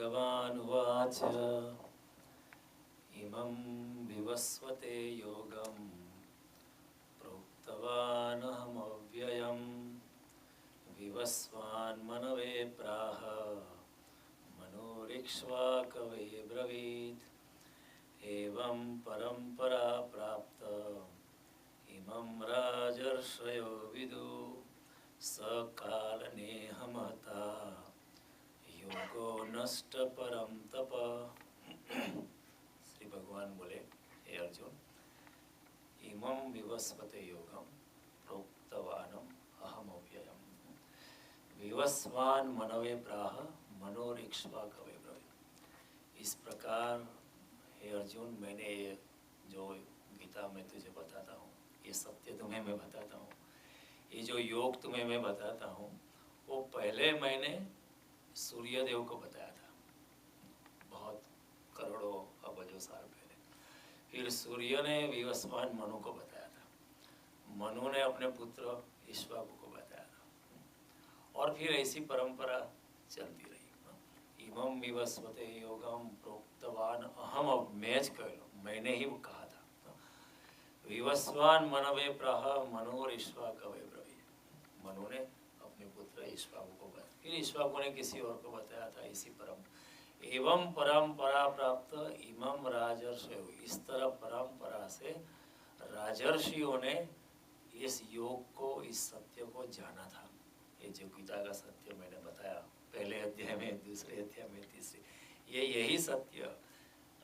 श्रीभगवानुवाच इमं विवस्वते योगं प्रोक्तवानहमव्ययं विवस्वान्मनवे प्राह मनोरिक्ष्वाकवे ब्रवीत् एवं परम्परा प्राप्त इमं राजर्षयो विदु सकालनेहमता योगो नष्ट परम तप। श्री भगवान बोले, हे अर्जुन, इमं विवस्वते योगम प्रोक्तवानम अहम अव्ययम विवस्वान मनवे प्राह मनोरिक्ष्वा कवे ब्रवीत्। इस प्रकार हे अर्जुन, मैंने जो गीता में तुझे बताता हूँ, ये सत्य तुम्हें मैं बताता हूँ, ये जो योग तुम्हें मैं बताता हूँ, वो पहले मैंने सूर्य देव को बताया था, बहुत करोड़ों अबजों साल पहले। फिर सूर्य ने विवस्वान मनु को बताया था, मनु ने अपने पुत्र ईश्वाकु को बताया था, और फिर ऐसी परंपरा चलती रही। इमं विवस्वते योगम प्रोक्तवान अहम, मैं ज कहलो, मैंने ही वो कहा था। विवस्वान मनवे प्राह मनोरिक्ष्वा कवे ब्रवीत्। मनु ने अपने पुत्र ईश्वाकु को बताया, फिर ईश्वाकु ने किसी और को बताया था। इसी एवं परंपरा प्राप्त इमं राजर्षयो, इस तरह परंपरा से राजर्षियों ने इस योग को, इस सत्य को जाना था। ये जो गीता का सत्य मैंने बताया पहले अध्याय में, दूसरे अध्याय में, तीसरे, ये यही सत्य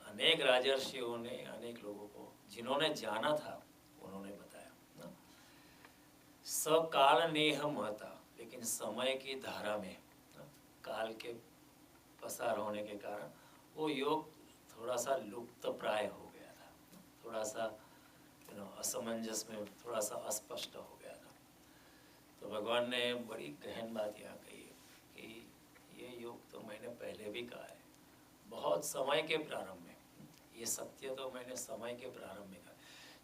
अनेक राजर्षियों ने, अनेक लोगों को जिन्होंने जाना था, उन्होंने बताया। सकाल नेह महता, लेकिन समय की धारा में, काल के पसार होने के कारण वो योग थोड़ा सा लुप्त प्राय हो गया था, थोड़ा सा असमंजस में, थोड़ा सा अस्पष्ट हो गया था। तो भगवान ने बड़ी गहन बात यहाँ कही है कि ये योग तो मैंने पहले भी कहा है, बहुत समय के प्रारंभ में। ये सत्य तो मैंने समय के प्रारंभ में कहा।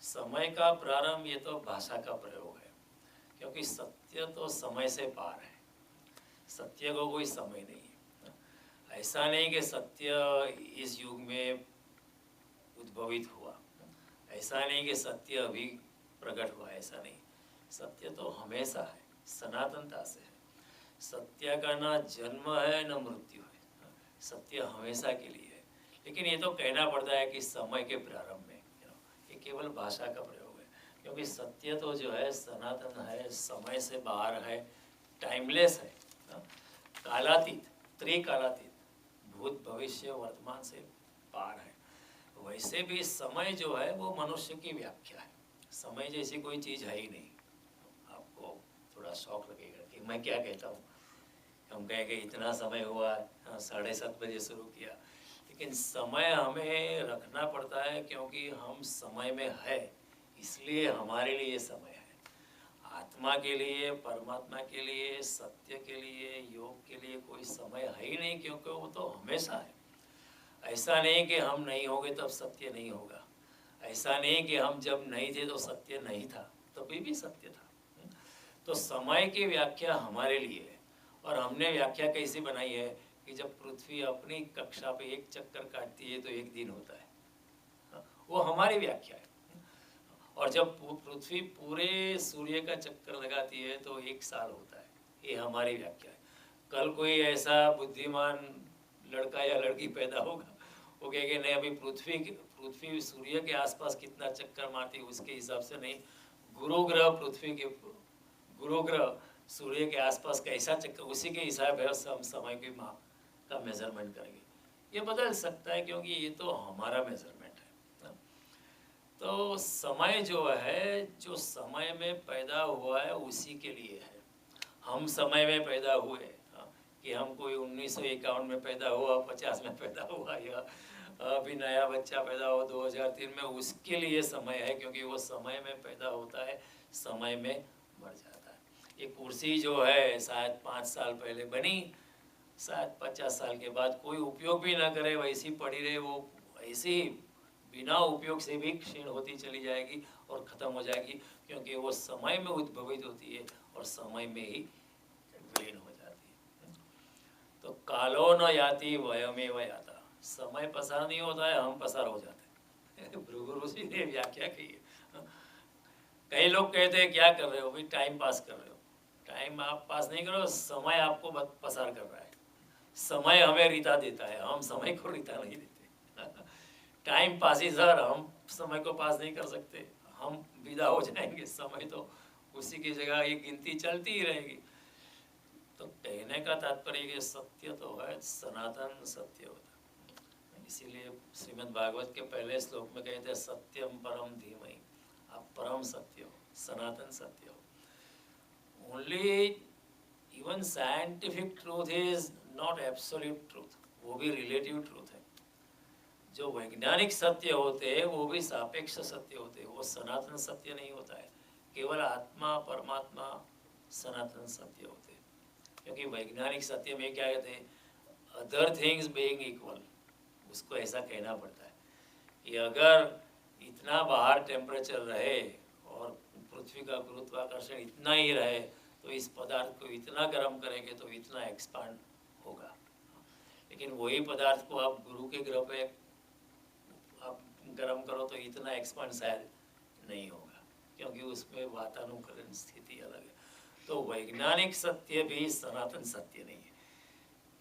समय का प्रारंभ, ये तो भाषा का प्रयोग है, क्योंकि सत्य तो समय से पार है, सत्य को कोई समय नहीं है। ऐसा नहीं कि सत्य इस युग में उद्भवित हुआ, ऐसा नहीं कि सत्य अभी प्रकट हुआ, ऐसा नहीं। सत्य तो हमेशा है, सनातनता से है। सत्य का ना जन्म है न मृत्यु है, सत्य हमेशा के लिए है। लेकिन ये तो कहना पड़ता है कि समय के प्रारंभ में, ये केवल भाषा का प्रयोग है, क्योंकि सत्य तो जो है सनातन है, समय से बाहर है, टाइमलेस है, कालातीत, त्रिकालातीत, भूत भविष्य वर्तमान से पार है। वैसे भी समय जो है वो मनुष्य की व्याख्या है, समय जैसी कोई चीज़ है ही नहीं। आपको थोड़ा शौक लगेगा कि मैं क्या कहता हूँ, हम कहेंगे इतना समय हुआ, 7:30 बजे शुरू किया, लेकिन समय हमें रखना पड़ता है, क्योंकि हम समय में है, इसलिए हमारे लिए समय है। आत्मा के लिए, परमात्मा के लिए, सत्य के लिए, योग के लिए कोई समय है ही नहीं, क्योंकि वो तो हमेशा है। ऐसा नहीं कि हम नहीं होंगे तब सत्य नहीं होगा, ऐसा नहीं कि हम जब नहीं थे तो सत्य नहीं था, तभी भी सत्य था। तो समय की व्याख्या हमारे लिए है, और हमने व्याख्या कैसी बनाई है कि जब पृथ्वी अपनी कक्षा पे एक चक्कर काटती है तो एक दिन होता है, वो हमारी व्याख्या है। और जब पृथ्वी पूरे सूर्य का चक्कर लगाती है तो 1 साल होता है, ये हमारी व्याख्या है। कल कोई ऐसा बुद्धिमान लड़का या लड़की पैदा होगा, वो कहेंगे नहीं, अभी पृथ्वी सूर्य के आसपास कितना चक्कर मारती है उसके हिसाब से नहीं, गुरु ग्रह सूर्य के आसपास कैसा चक्कर, उसी के हिसाब है हम समय की का मेजरमेंट करेंगे। ये बदल सकता है, क्योंकि ये तो हमारा मेजरमेंट है। तो समय जो है, जो समय में पैदा हुआ है उसी के लिए है। हम समय में पैदा हुए, कि हम कोई 1951 में पैदा हुआ, 50 में पैदा हुआ, या अभी नया बच्चा पैदा हुआ 2003 में, उसके लिए समय है, क्योंकि वो समय में पैदा होता है, समय में मर जाता है। ये कुर्सी जो है शायद 5 साल पहले बनी, शायद 50 साल के बाद कोई उपयोग भी ना करे, वैसी पड़ी रहे, वो ऐसी ही बिना उपयोग से भी क्षीण होती चली जाएगी और ख़त्म हो जाएगी, क्योंकि वो समय में उद्भवित होती है और समय में ही विलीन हो जाती है। तो तो कालो न याति वयमेव याता, समय पसार नहीं होता है, हम पसार हो जाते हैं। भृगु ऋषि ने व्याख्या की है। कई लोग कहते हैं क्या कर रहे हो भाई, टाइम पास कर रहे हो। टाइम आप पास नहीं करो, समय आपको पसार कर रहा है। समय हमें रीता देता है, हम समय को रीता नहीं देते। टाइम पास ही सर, हम समय को पास नहीं कर सकते। हम विदा हो जाएंगे, समय तो उसी की जगह ये गिनती चलती ही रहेगी। तो कहने का तात्पर्य कि सत्य तो है, सनातन सत्य होता है। इसीलिए श्रीमद् भागवत के पहले श्लोक में कहते हैं सत्यम परम धीमहि, आप परम सत्य हो, सनातन सत्य हो। Only even scientific truth is not absolute truth, वो भी रिलेटिव ट्रूथ है। जो वैज्ञानिक सत्य होते हैं वो भी सापेक्ष सत्य होते हैं, वो सनातन सत्य नहीं होता है। केवल आत्मा परमात्मा सनातन सत्य होते हैं। क्योंकि वैज्ञानिक सत्य में क्या कहते हैं, अदर थिंग्स बीइंग इक्वल, उसको ऐसा कहना पड़ता है कि अगर इतना बाहर टेम्परेचर रहे और पृथ्वी का गुरुत्वाकर्षण इतना ही रहे तो इस पदार्थ को इतना गर्म करेंगे तो इतना एक्सपांड होगा। लेकिन वही पदार्थ को आप गुरु के ग्रह पे आप गर्म करो तो इतना एक्सपांड शायद नहीं होगा, क्योंकि उसमें वातानुकूलन स्थिति अलग है। तो वैज्ञानिक सत्य भी सनातन सत्य नहीं है,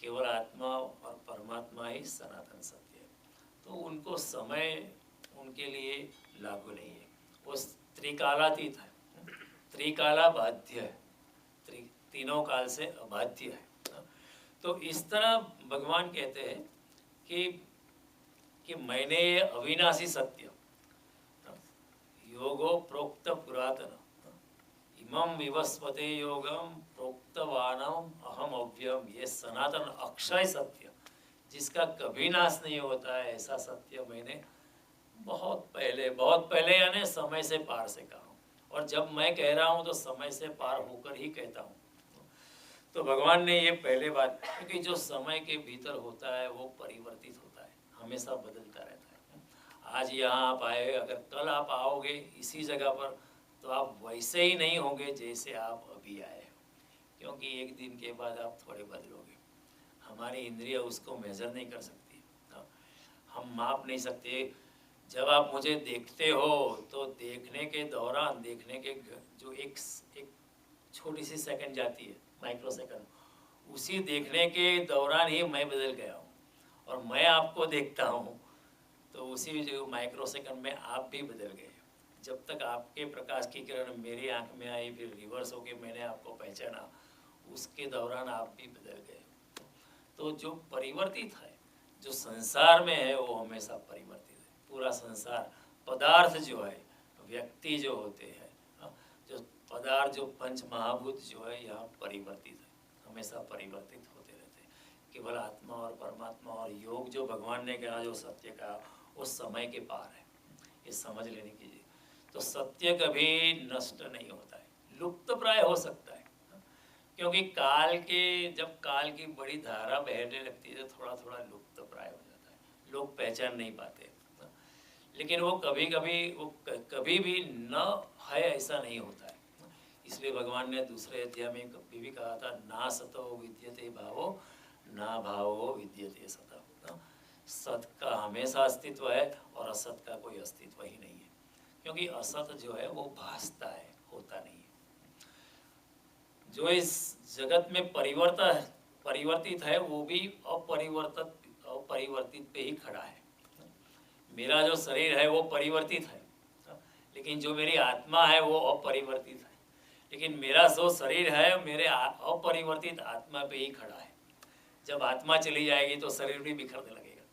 केवल आत्मा और परमात्मा ही सनातन सत्य है। तो उनको समय उनके लिए लागू नहीं है, वो त्रिकालातीत है, त्रिकाला बाध्य है, तीनों काल से अबाध्य है। तो इस तरह भगवान कहते हैं कि मैंने ये अविनाशी सत्य योगो प्रोक्त पुरातन इमं विवस्वते योगम प्रोक्तवानम अहम अव्ययम, ये सनातन अक्षय सत्य जिसका कभी नाश नहीं होता है, ऐसा सत्य मैंने बहुत पहले यानी समय से पार से कहा हूँ। और जब मैं कह रहा हूँ तो समय से पार होकर ही कहता हूँ। तो भगवान ने ये पहले बात, क्योंकि जो समय के भीतर होता है वो परिवर्तित होता है, हमेशा बदलता रहता है। आज यहाँ आप आए, अगर कल आप आओगे इसी जगह पर तो आप वैसे ही नहीं होंगे जैसे आप अभी आए हो, क्योंकि एक दिन के बाद आप थोड़े बदलोगे। हमारी इंद्रिय उसको मेजर नहीं कर सकती, हम माप नहीं सकते। जब आप मुझे देखते हो तो देखने के दौरान, देखने के जो एक छोटी सी सेकंड जाती है, माइक्रो सेकंड, उसी देखने के दौरान ही मैं बदल गया हूँ। और मैं आपको देखता हूँ तो उसी जो माइक्रो सेकंड में आप भी बदल गए। जब तक आपके प्रकाश की किरण मेरी आंख में आई, फिर रिवर्स होके मैंने आपको पहचाना, उसके दौरान आप भी बदल गए। तो जो परिवर्तित है, जो संसार में है वो हमेशा परिवर्तित है। पूरा संसार, पदार्थ जो है, व्यक्ति जो होते हैं, जो पदार्थ, जो पंच महाभूत जो है यहाँ परिवर्तित है, हमेशा परिवर्तित होते रहते हैं। केवल आत्मा और परमात्मा और योग जो भगवान ने कहा, जो सत्य का, वो समय के पार है, ये समझ लेने की। तो सत्य कभी नष्ट नहीं होता है, लुप्त प्राय हो सकता है, क्योंकि जब काल की बड़ी धारा बहने लगती है तो थोड़ा थोड़ा लुप्त प्राय हो जाता है, लोग पहचान नहीं पाते। लेकिन वो कभी भी न है ऐसा नहीं होता है। इसलिए भगवान ने दूसरे अध्याय में भी कहा था, ना सतो विद्यते भावो ना भावो विद्यते सत। सत का हमेशा अस्तित्व है और असत का कोई अस्तित्व ही नहीं है, क्योंकि असत जो है वो भासता है, होता नहीं है। जो इस जगत में परिवर्तित है वो भी अपरिवर्तित पे ही खड़ा है। मेरा जो शरीर है वो परिवर्तित है, लेकिन जो मेरी आत्मा है वो अपरिवर्तित है। लेकिन मेरा जो शरीर है मेरे अपरिवर्तित आत्मा पे ही खड़ा है। जब आत्मा चली जाएगी तो शरीर भी बिखरने लगेगा।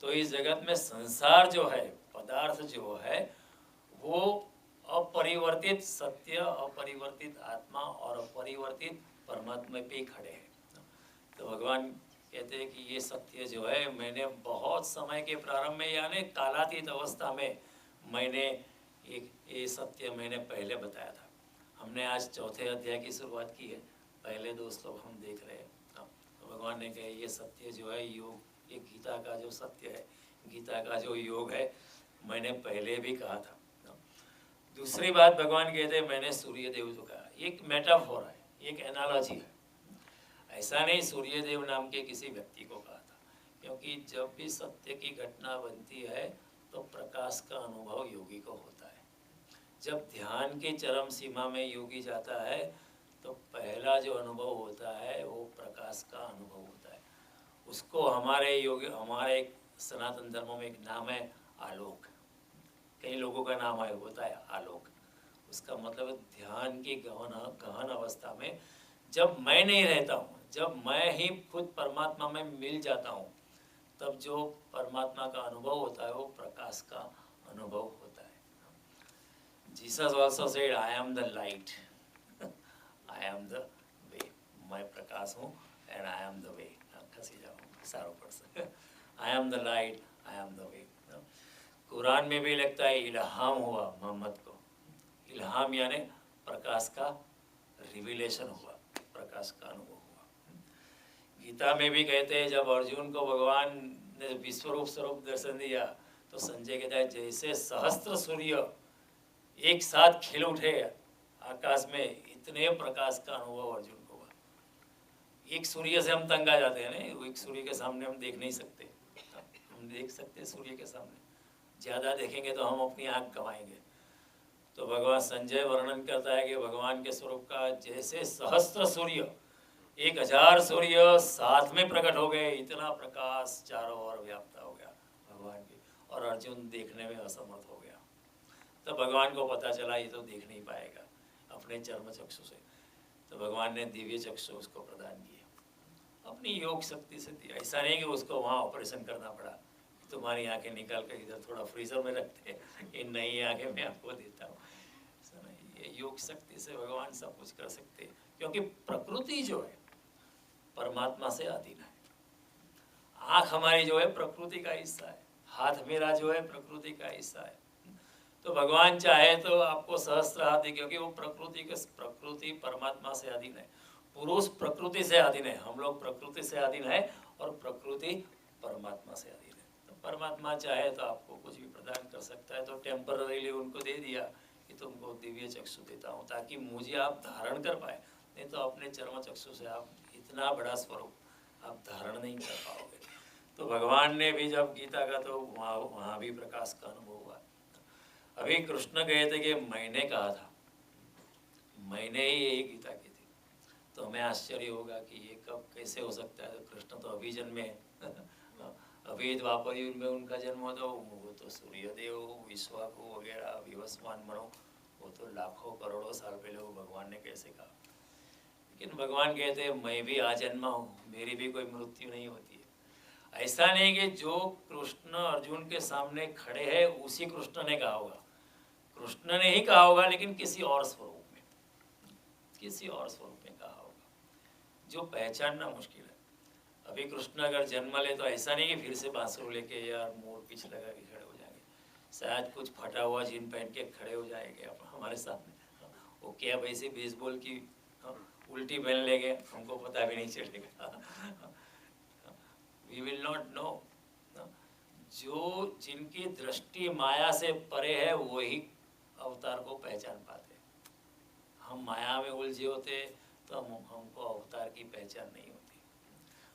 तो इस जगत में संसार जो है, पदार्थ जो है, वो अपरिवर्तित सत्य, अपरिवर्तित आत्मा और अपरिवर्तित परमात्मा पे ही खड़े हैं। तो भगवान कहते हैं कि ये सत्य जो है मैंने बहुत समय के प्रारंभ में, यानी कालातीत अवस्था में मैंने ये सत्य मैंने पहले बताया था। हमने आज चौथे अध्याय की शुरुआत की है, पहले 2 श्लोक हम देख रहे हैं। तो भगवान ने कहा ये सत्य जो है योग, ये गीता का जो सत्य है, गीता का जो योग है, मैंने पहले भी कहा था। दूसरी बात भगवान कहते हैं मैंने सूर्य देव को कहा, एक मेटाफोर है, एक एनालॉजी है। ऐसा नहीं सूर्यदेव नाम के किसी व्यक्ति को कहा था, क्योंकि जब भी सत्य की घटना बनती है तो प्रकाश का अनुभव योगी को होता है। जब ध्यान की चरम सीमा में योगी जाता है तो पहला जो अनुभव होता है वो प्रकाश का अनुभव होता है। उसको हमारे सनातन धर्मों में एक नाम है आलोक। कई लोगों का नाम है होता है आलोक। उसका मतलब ध्यान की गहन अवस्था में जब मैं नहीं रहता हूँ, जब मैं ही खुद परमात्मा में मिल जाता हूँ, तब जो परमात्मा का अनुभव होता है वो प्रकाश का अनुभव होता है। Jesus also said, I am the light, I am the way. मैं प्रकाश हूँ and I am the way. खसी जाऊँ सारों पर से I am the light, I am the way. Quran में भी लगता है इल्हाम हुआ मोहम्मद को। इल्हाम यानी प्रकाश का रिविलेशन हुआ, प्रकाश का अनुभव हुआ। गीता में भी कहते हैं जब अर्जुन को भगवान ने विश्वरूप स्वरूप दर्शन दिया तो संजय कहता है जैसे सहस्त्र सूर्य एक साथ खिल उठे आकाश में, इतने प्रकाश का अनुभव अर्जुन को हुआ। एक सूर्य से हम तंग आ जाते हैं ना, एक सूर्य के सामने हम देख नहीं सकते। हम देख सकते सूर्य के सामने, ज़्यादा देखेंगे तो हम अपनी आँख गंवाएंगे। तो भगवान संजय वर्णन करता है कि भगवान के स्वरूप का जैसे सहस्त्र सूर्य, 1000 सूर्य साथ में प्रकट हो गए, इतना प्रकाश चारों ओर व्याप्त हो गया भगवान की, और अर्जुन देखने में असमर्थ हो गया। तब भगवान को पता चला ये तो देख नहीं पाएगा अपने चर्म चक्षु से, तो भगवान ने दिव्य चक्षु उसको प्रदान किए, अपनी योग शक्ति से दिया। ऐसा नहीं कि उसको वहाँ ऑपरेशन करना पड़ा, तुम्हारी आंखें निकाल कर इधर थोड़ा फ्रीजर में रखते हैं, ये नई आंखें मैं आपको देता हूँ। ये योग शक्ति से भगवान सब कुछ कर सकते हैं, क्योंकि प्रकृति जो है परमात्मा से अधीन है। आँख हमारी जो है प्रकृति का हिस्सा है, हाथ मेरा जो है प्रकृति का हिस्सा है। तो भगवान चाहे तो आपको सहस्त्र हाथ दे, क्योंकि वो प्रकृति परमात्मा से अधीन है। पुरुष प्रकृति से अधीन है, हम लोग प्रकृति से अधीन है, और प्रकृति परमात्मा से अधीन है। तो परमात्मा चाहे तो आपको कुछ भी प्रदान कर सकता है। तो टेम्पररीली उनको दे दिया कि तुमको दिव्य चक्षु देता हूँ, ताकि मुझे आप धारण कर पाए, नहीं तो अपने चर्म चक्षु से आप इतना बड़ा स्वरूप आप धारण नहीं कर पाओगे। तो भगवान ने भी जब गीता का, तो वहाँ भी प्रकाश का अनुभव हुआ। अभी कृष्ण कहे थे कि मैंने कहा था, मैंने ही यही गीता की थी। तो हमें आश्चर्य होगा कि ये कब कैसे हो सकता है। तो कृष्ण तो अभी जन्मे, अभी द्वापर युग में उनका जन्म हुआ। तो वो तो सूर्यदेव, विश्वाकु वगैरह, विवस्वान मनो, वो तो लाखों करोड़ों साल पहले वो भगवान ने कैसे कहा। लेकिन भगवान कहते हैं मैं भी आजन्मा हूँ, मेरी भी कोई मृत्यु नहीं होती है। ऐसा नहीं कि जो कृष्ण अर्जुन के सामने खड़े हैं उसी कृष्ण ने कहा होगा, कृष्ण ने ही कहा होगा, लेकिन किसी और स्वरूप में, किसी और स्वरूप में कहा होगा, जो पहचानना मुश्किल है। अभी कृष्ण अगर जन्म ले तो ऐसा नहीं कि फिर से बांसुर लेके यार मोर पीछ लगा के खड़े हो जाएंगे, शायद कुछ फटा हुआ जीन पहन के खड़े हो जाएंगे हमारे सामने। वो क्या वैसे बेसबॉल की उल्टी पहन लेंगे, हमको पता भी नहीं चलेगा। We will not know. जो जिनकी दृष्टि माया से परे है वही अवतार को पहचान पाते। हम माया में उलझे होते तो हमको अवतार की पहचान नहीं होती।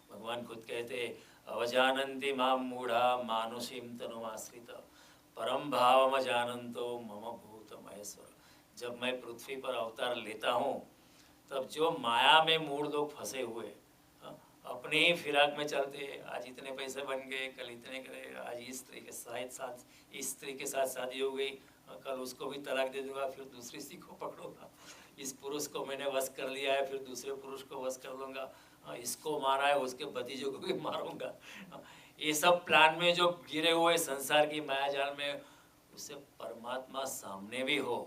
भगवान खुद कहते अवजानन्ति माम मूढ़ा मानुषीम तनुमाश्रित परम भावम जानन्तो मम भूत महेश्वर। जब मैं पृथ्वी पर अवतार लेता हूँ तब जो माया में मूढ़ लोग फंसे हुए, अपने ही फिराक में चलते हैं, आज इतने पैसे बन गए, कल इतने करे, आज इस स्त्री के साथ इस स्त्री के साथ शादी हो गई, कल उसको भी तलाक दे दूंगा, फिर दूसरी स्त्री को पकड़ूंगा, इस पुरुष को मैंने वश कर लिया है, फिर दूसरे पुरुष को वश कर लूँगा, इसको मारा है उसके भतीजों को भी मारूंगा। ये सब प्लान में जो गिरे हुए संसार की माया जाल में, उससे परमात्मा सामने भी हो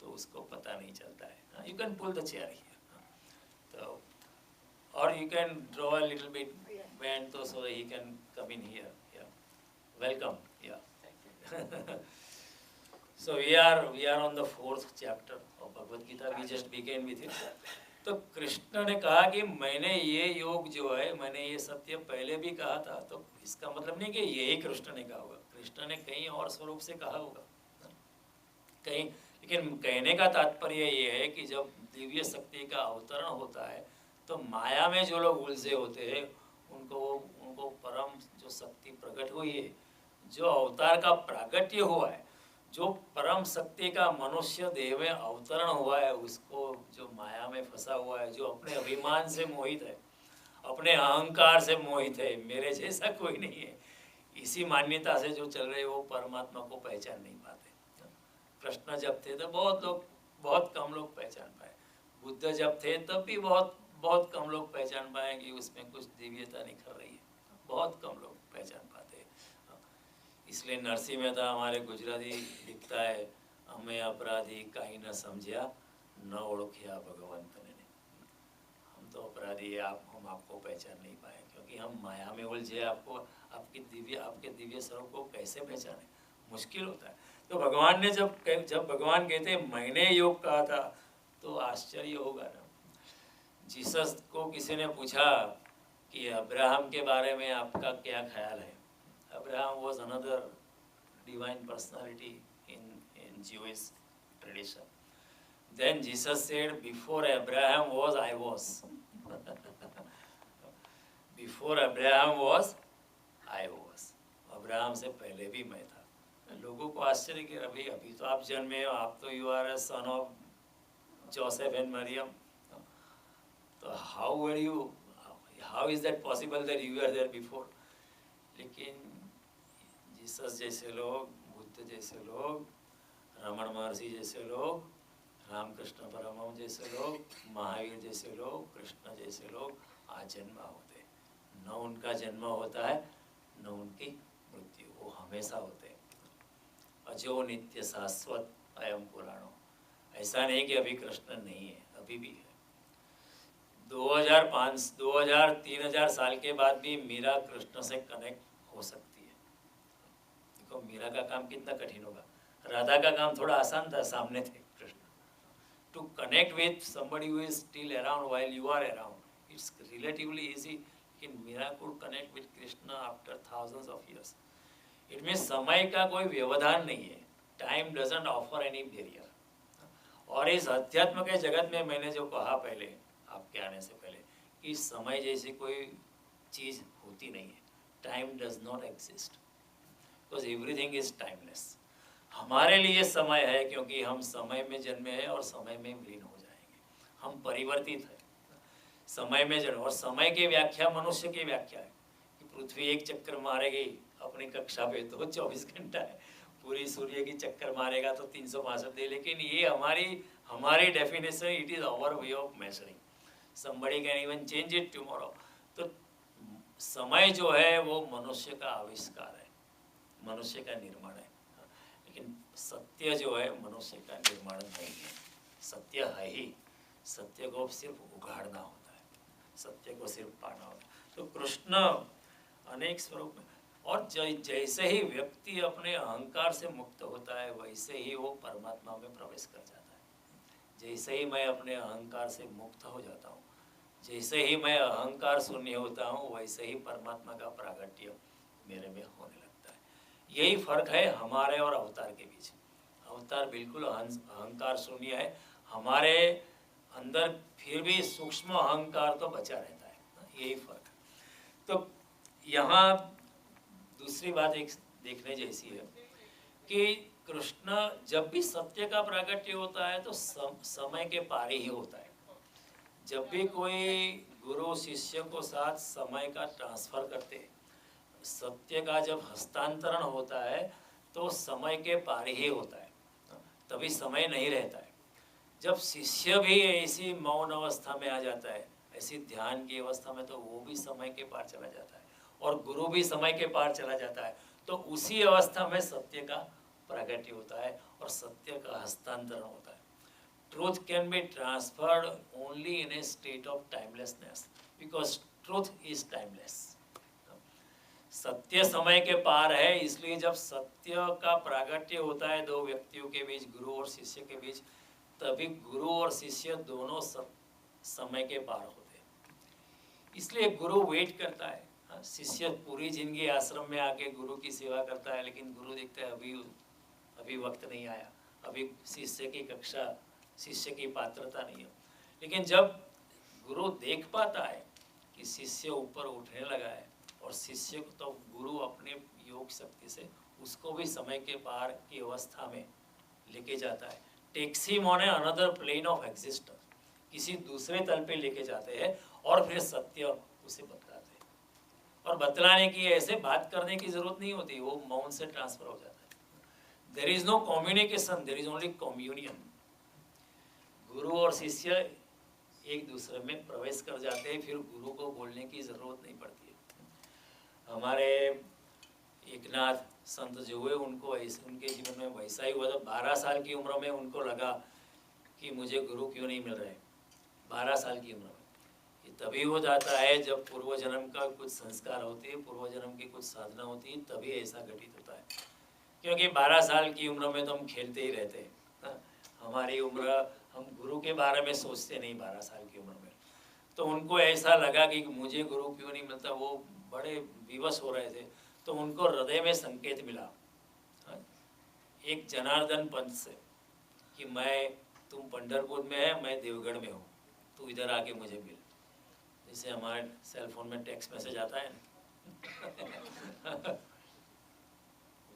तो उसको पता नहीं चलता है। You can pull the chair here, तो or you can draw a little bit band so that he can come in here. Yeah, welcome. Yeah. So we are on the 4th chapter of Bhagavad Gita. We just began with it. तो कृष्ण ने कहा कि मैंने ये योग जो है, मैंने ये सत्य पहले भी कहा था। तो इसका मतलब नहीं कि यही कृष्ण ने कहा होगा, कृष्ण ने कहीं और स्वरूप से कहा होगा कहीं, लेकिन कहने का तात्पर्य ये है कि जब दिव्य शक्ति का अवतरण होता है तो माया में जो लोग उलझे होते हैं उनको उनको परम जो शक्ति प्रकट हुई है, जो अवतार का प्रागट्य हुआ है, जो परम शक्ति का मनुष्य देह में अवतरण हुआ है, उसको जो माया में फंसा हुआ है, जो अपने अभिमान से मोहित है, अपने अहंकार से मोहित है, मेरे जैसा कोई नहीं है, इसी मान्यता से जो चल रहे वो परमात्मा को पहचान नहीं पाते। कृष्ण जब थे तो बहुत कम लोग पहचान पाए, बुद्ध जब थे तब भी बहुत बहुत कम लोग पहचान पाए कि उसमें कुछ दिव्यता निखर रही है, बहुत कम लोग पहचान पाते हैं। इसलिए नरसिंह मेहता हमारे गुजराती लिखता है, हमें अपराधी कहीं न समझिया न ओळख्या भगवंत ने। हम तो अपराधी है, हम आपको पहचान नहीं पाए क्योंकि हम माया में उलझे। आपको आपके दिव्य स्वरूप को कैसे पहचाने, मुश्किल होता है। तो भगवान ने जब भगवान कहते मैंने योग कहा था तो आश्चर्य होगा ना। जीसस को किसी ने पूछा कि अब्राहम के बारे में आपका क्या ख्याल है। Abraham was another divine personality in Jewish tradition. Then Jesus said, before Abraham was, I was. Before Abraham was, I was. Abraham से पहले भी मैं था। लोगों को आश्चर्य कि अभी तो आप जन्मे हो, आप तो you are a son of Joseph and मरियम, तो how is that possible that you are there before. लेकिन जीसस जैसे लोग, बुद्ध जैसे लोग, रमण महर्षि जैसे लोग, रामकृष्ण परमहंस जैसे लोग, महावीर जैसे लोग, कृष्ण जैसे लोग आजन्मा होते हैं। न उनका जन्म होता है न उनकी मृत्यु, वो हमेशा होते हैं। अजो नित्य शाश्वत अयम पुराणो। ऐसा नहीं कि अभी कृष्ण नहीं है, अभी भी है। 2000-3000 साल के बाद भी मीरा कृष्ण से कनेक्ट हो सकती है। देखो मीरा का काम कितना कठिन होगा, राधा का काम थोड़ा आसान था, सामने थे Krishna. To connect with somebody who is still around while you are around, it's relatively easy. लेकिन Meera could connect with Krishna after thousands of years. It means समय का कोई व्यवधान नहीं है, time doesn't offer any barrier. और इस अध्यात्म के जगत में मैंने जो कहा पहले, आपके आने से पहले, कि समय जैसी कोई चीज़ होती नहीं है, time does not exist, because everything is timeless. हमारे लिए समय है क्योंकि हम समय में जन्मे हैं और समय में विलीन हो जाएंगे, हम परिवर्तित हैं समय में जन्म। और समय की व्याख्या मनुष्य की व्याख्या है कि पृथ्वी एक चक्कर मारेगी अपनी कक्षा पे तो 24 घंटा है, पूरी सूर्य की चक्कर मारेगा तो 362 दिन। लेकिन ये हमारी definition, it is our way of measuring. somebody can even change it tomorrow। तो समय जो है वो मनुष्य का आविष्कार है, मनुष्य का निर्माण है। लेकिन सत्य जो है मनुष्य का निर्माण नहीं है, सत्य है ही। सत्य को सिर्फ उगाड़ना होता है, सत्य को सिर्फ पाना होता है। तो कृष्ण अनेक स्वरूप में, और जैसे ही व्यक्ति अपने अहंकार से मुक्त होता है वैसे ही वो परमात्मा में प्रवेश कर जाता है। जैसे ही मैं अपने अहंकार से मुक्त हो जाता हूँ, जैसे ही मैं अहंकार शून्य होता हूँ, वैसे ही परमात्मा का प्रागट्य मेरे में होने लगता है। यही फर्क है हमारे और अवतार के बीच। अवतार बिल्कुल अहंकार शून्य है, हमारे अंदर फिर भी सूक्ष्म अहंकार तो बचा रहता है, यही फर्क है। तो यहाँ दूसरी बात एक देखने जैसी है कि कृष्ण जब भी सत्य का प्रागट्य होता है तो समय के पार ही होता है। जब भी कोई गुरु शिष्य को साथ समय का ट्रांसफर करते हैं, सत्य का जब हस्तांतरण होता है तो समय के पार ही होता है, तभी समय नहीं रहता है। जब शिष्य भी ऐसी मौन अवस्था में आ जाता है, ऐसी ध्यान की अवस्था में, तो वो भी समय के पार चला जाता है और गुरु भी समय के पार चला जाता है। तो उसी अवस्था में सत्य का प्रागट्य होता है और सत्य का हस्तांतरण होता है। Truth can be transferred only in A state of timelessness, because truth is timeless. सत्य समय के पार है, इसलिए जब सत्य का प्रागट्य होता है दो व्यक्तियों के बीच, गुरु और शिष्य के बीच, तभी गुरु और शिष्य दोनों समय के पार होते हैं। इसलिए गुरु वेट करता है। शिष्य पूरी जिंदगी आश्रम में आके गुरु की सेवा करता है, लेकिन गुरु देखता है अभी वक्त नहीं आया, अभी शिष्य की कक्षा, शिष्य की पात्रता नहीं है। लेकिन जब गुरु देख पाता है कि शिष्य ऊपर उठने लगा है, और शिष्य को तो गुरु अपने योग शक्ति से उसको भी समय के पार की अवस्था में लेके जाता है, takes him on another plane of existence, किसी दूसरे तल पे लेके जाते हैं और फिर सत्य उसे बतलाते हैं। और बतलाने की ऐसे बात करने की जरूरत नहीं होती, वो मौन से ट्रांसफर हो जाता है। There is no communication, there is only communion. गुरु और शिष्य एक दूसरे में प्रवेश कर जाते हैं, फिर गुरु को बोलने की जरूरत नहीं पड़ती है। हमारे एकनाथ संत जो हुए, उनको उनके जीवन में वैसा ही हुआ था। 12 साल की उम्र में उनको लगा कि मुझे गुरु क्यों नहीं मिल रहे। 12 साल की उम्र में ये तभी हो जाता है जब पूर्व जन्म का कुछ संस्कार होते हैं, पूर्व जन्म की कुछ साधना होती है, तभी ऐसा घटित होता है। क्योंकि 12 साल की उम्र में तो हम खेलते ही रहते हैं, हाँ? हमारी उम्र, हम गुरु के बारे में सोचते नहीं 12 साल की उम्र में। तो उनको ऐसा लगा कि मुझे गुरु क्यों नहीं मिलता, वो बड़े विवश हो रहे थे। तो उनको हृदय में संकेत मिला, हाँ? एक जनार्दन पंत से कि तुम पंढरपुर में है, मैं देवगढ़ में हूँ, तू इधर आके मुझे मिल। जैसे हमारे सेल फोन में टेक्स्ट मैसेज आता है ना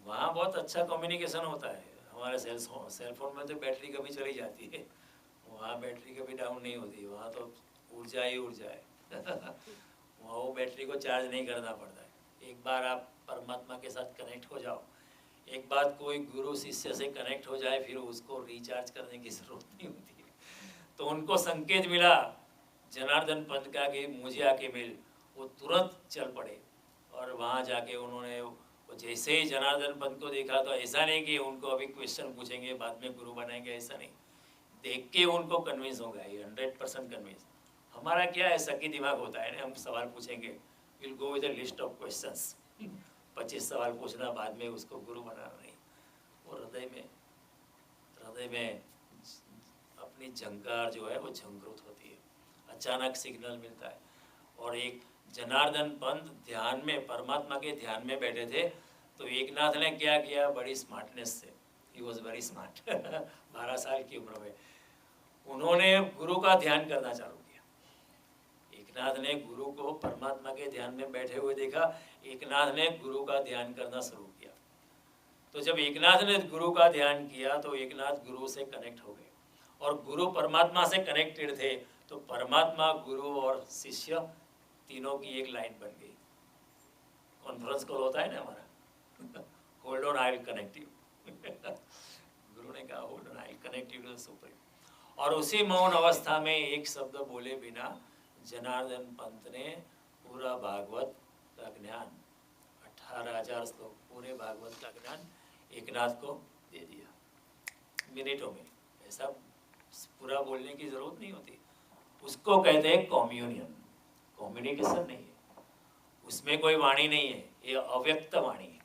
वहाँ बहुत अच्छा कम्युनिकेशन होता है। हमारे सेल फोन में तो बैटरी कभी चली जाती है, वहाँ बैटरी कभी डाउन नहीं होती, वहाँ तो ऊर्जा ही ऊर्जा है वहाँ वो बैटरी को चार्ज नहीं करना पड़ता है। एक बार आप परमात्मा के साथ कनेक्ट हो जाओ, एक बार कोई गुरु शिष्य से कनेक्ट हो जाए, फिर उसको रिचार्ज करने की जरूरत नहीं होती है। तो उनको संकेत मिला जनार्दन पंत का कि मुझे आके मिल। वो तुरंत चल पड़े और वहाँ जाके उन्होंने, जैसे ही जनार्दन पंत को देखा तो ऐसा नहीं कि उनको अभी क्वेश्चन पूछेंगे बाद में गुरु बनाएंगे, ऐसा नहीं, देख के उनको कन्विंस हो गए, 100% कन्विंस। हमारा क्या है, सकी दिमाग होता है ना, हम सवाल पूछेंगे, will go with a list of questions 25 सवाल पूछना, बाद में उसको गुरु बनाना नहीं। वो हृदय में अपनी झंकार जो है वो झंकृत होती है, अचानक सिग्नल मिलता है। और एक जनार्दन पंत ध्यान में, परमात्मा के ध्यान में बैठे थे, तो एकनाथ ने क्या किया, बड़ी स्मार्टनेस से, ही वॉज वेरी स्मार्ट 12 साल की उम्र में उन्होंने गुरु का ध्यान करना चालू किया। एकनाथ ने गुरु को परमात्मा के ध्यान में बैठे हुए देखा, एकनाथ ने गुरु का ध्यान करना शुरू किया। तो जब एकनाथ ने गुरु का ध्यान किया तो एकनाथ गुरु से कनेक्ट हो गए, और गुरु परमात्मा से कनेक्टेड थे, तो परमात्मा, गुरु और शिष्य तीनों की एक लाइन बन गई। कॉन्फ्रेंस कॉल होता है ना हमारा, hold on I will connect you गुरु ने कहा hold on I will connect you to the supreme. और उसी मौन अवस्था में एक शब्द बोले बिना जनार्दन पंत ने पूरा भागवत का ज्ञान, 18,000 श्लोक पूरे भागवत का ज्ञान एकनाथ को दे दिया मिनटों में। ऐसा पूरा बोलने की जरूरत नहीं होती। उसको कहते हैं कम्युनियन, कम्युनिकेशन नहीं है, उसमें कोई वाणी नहीं है, ये अव्यक्त वाणी है,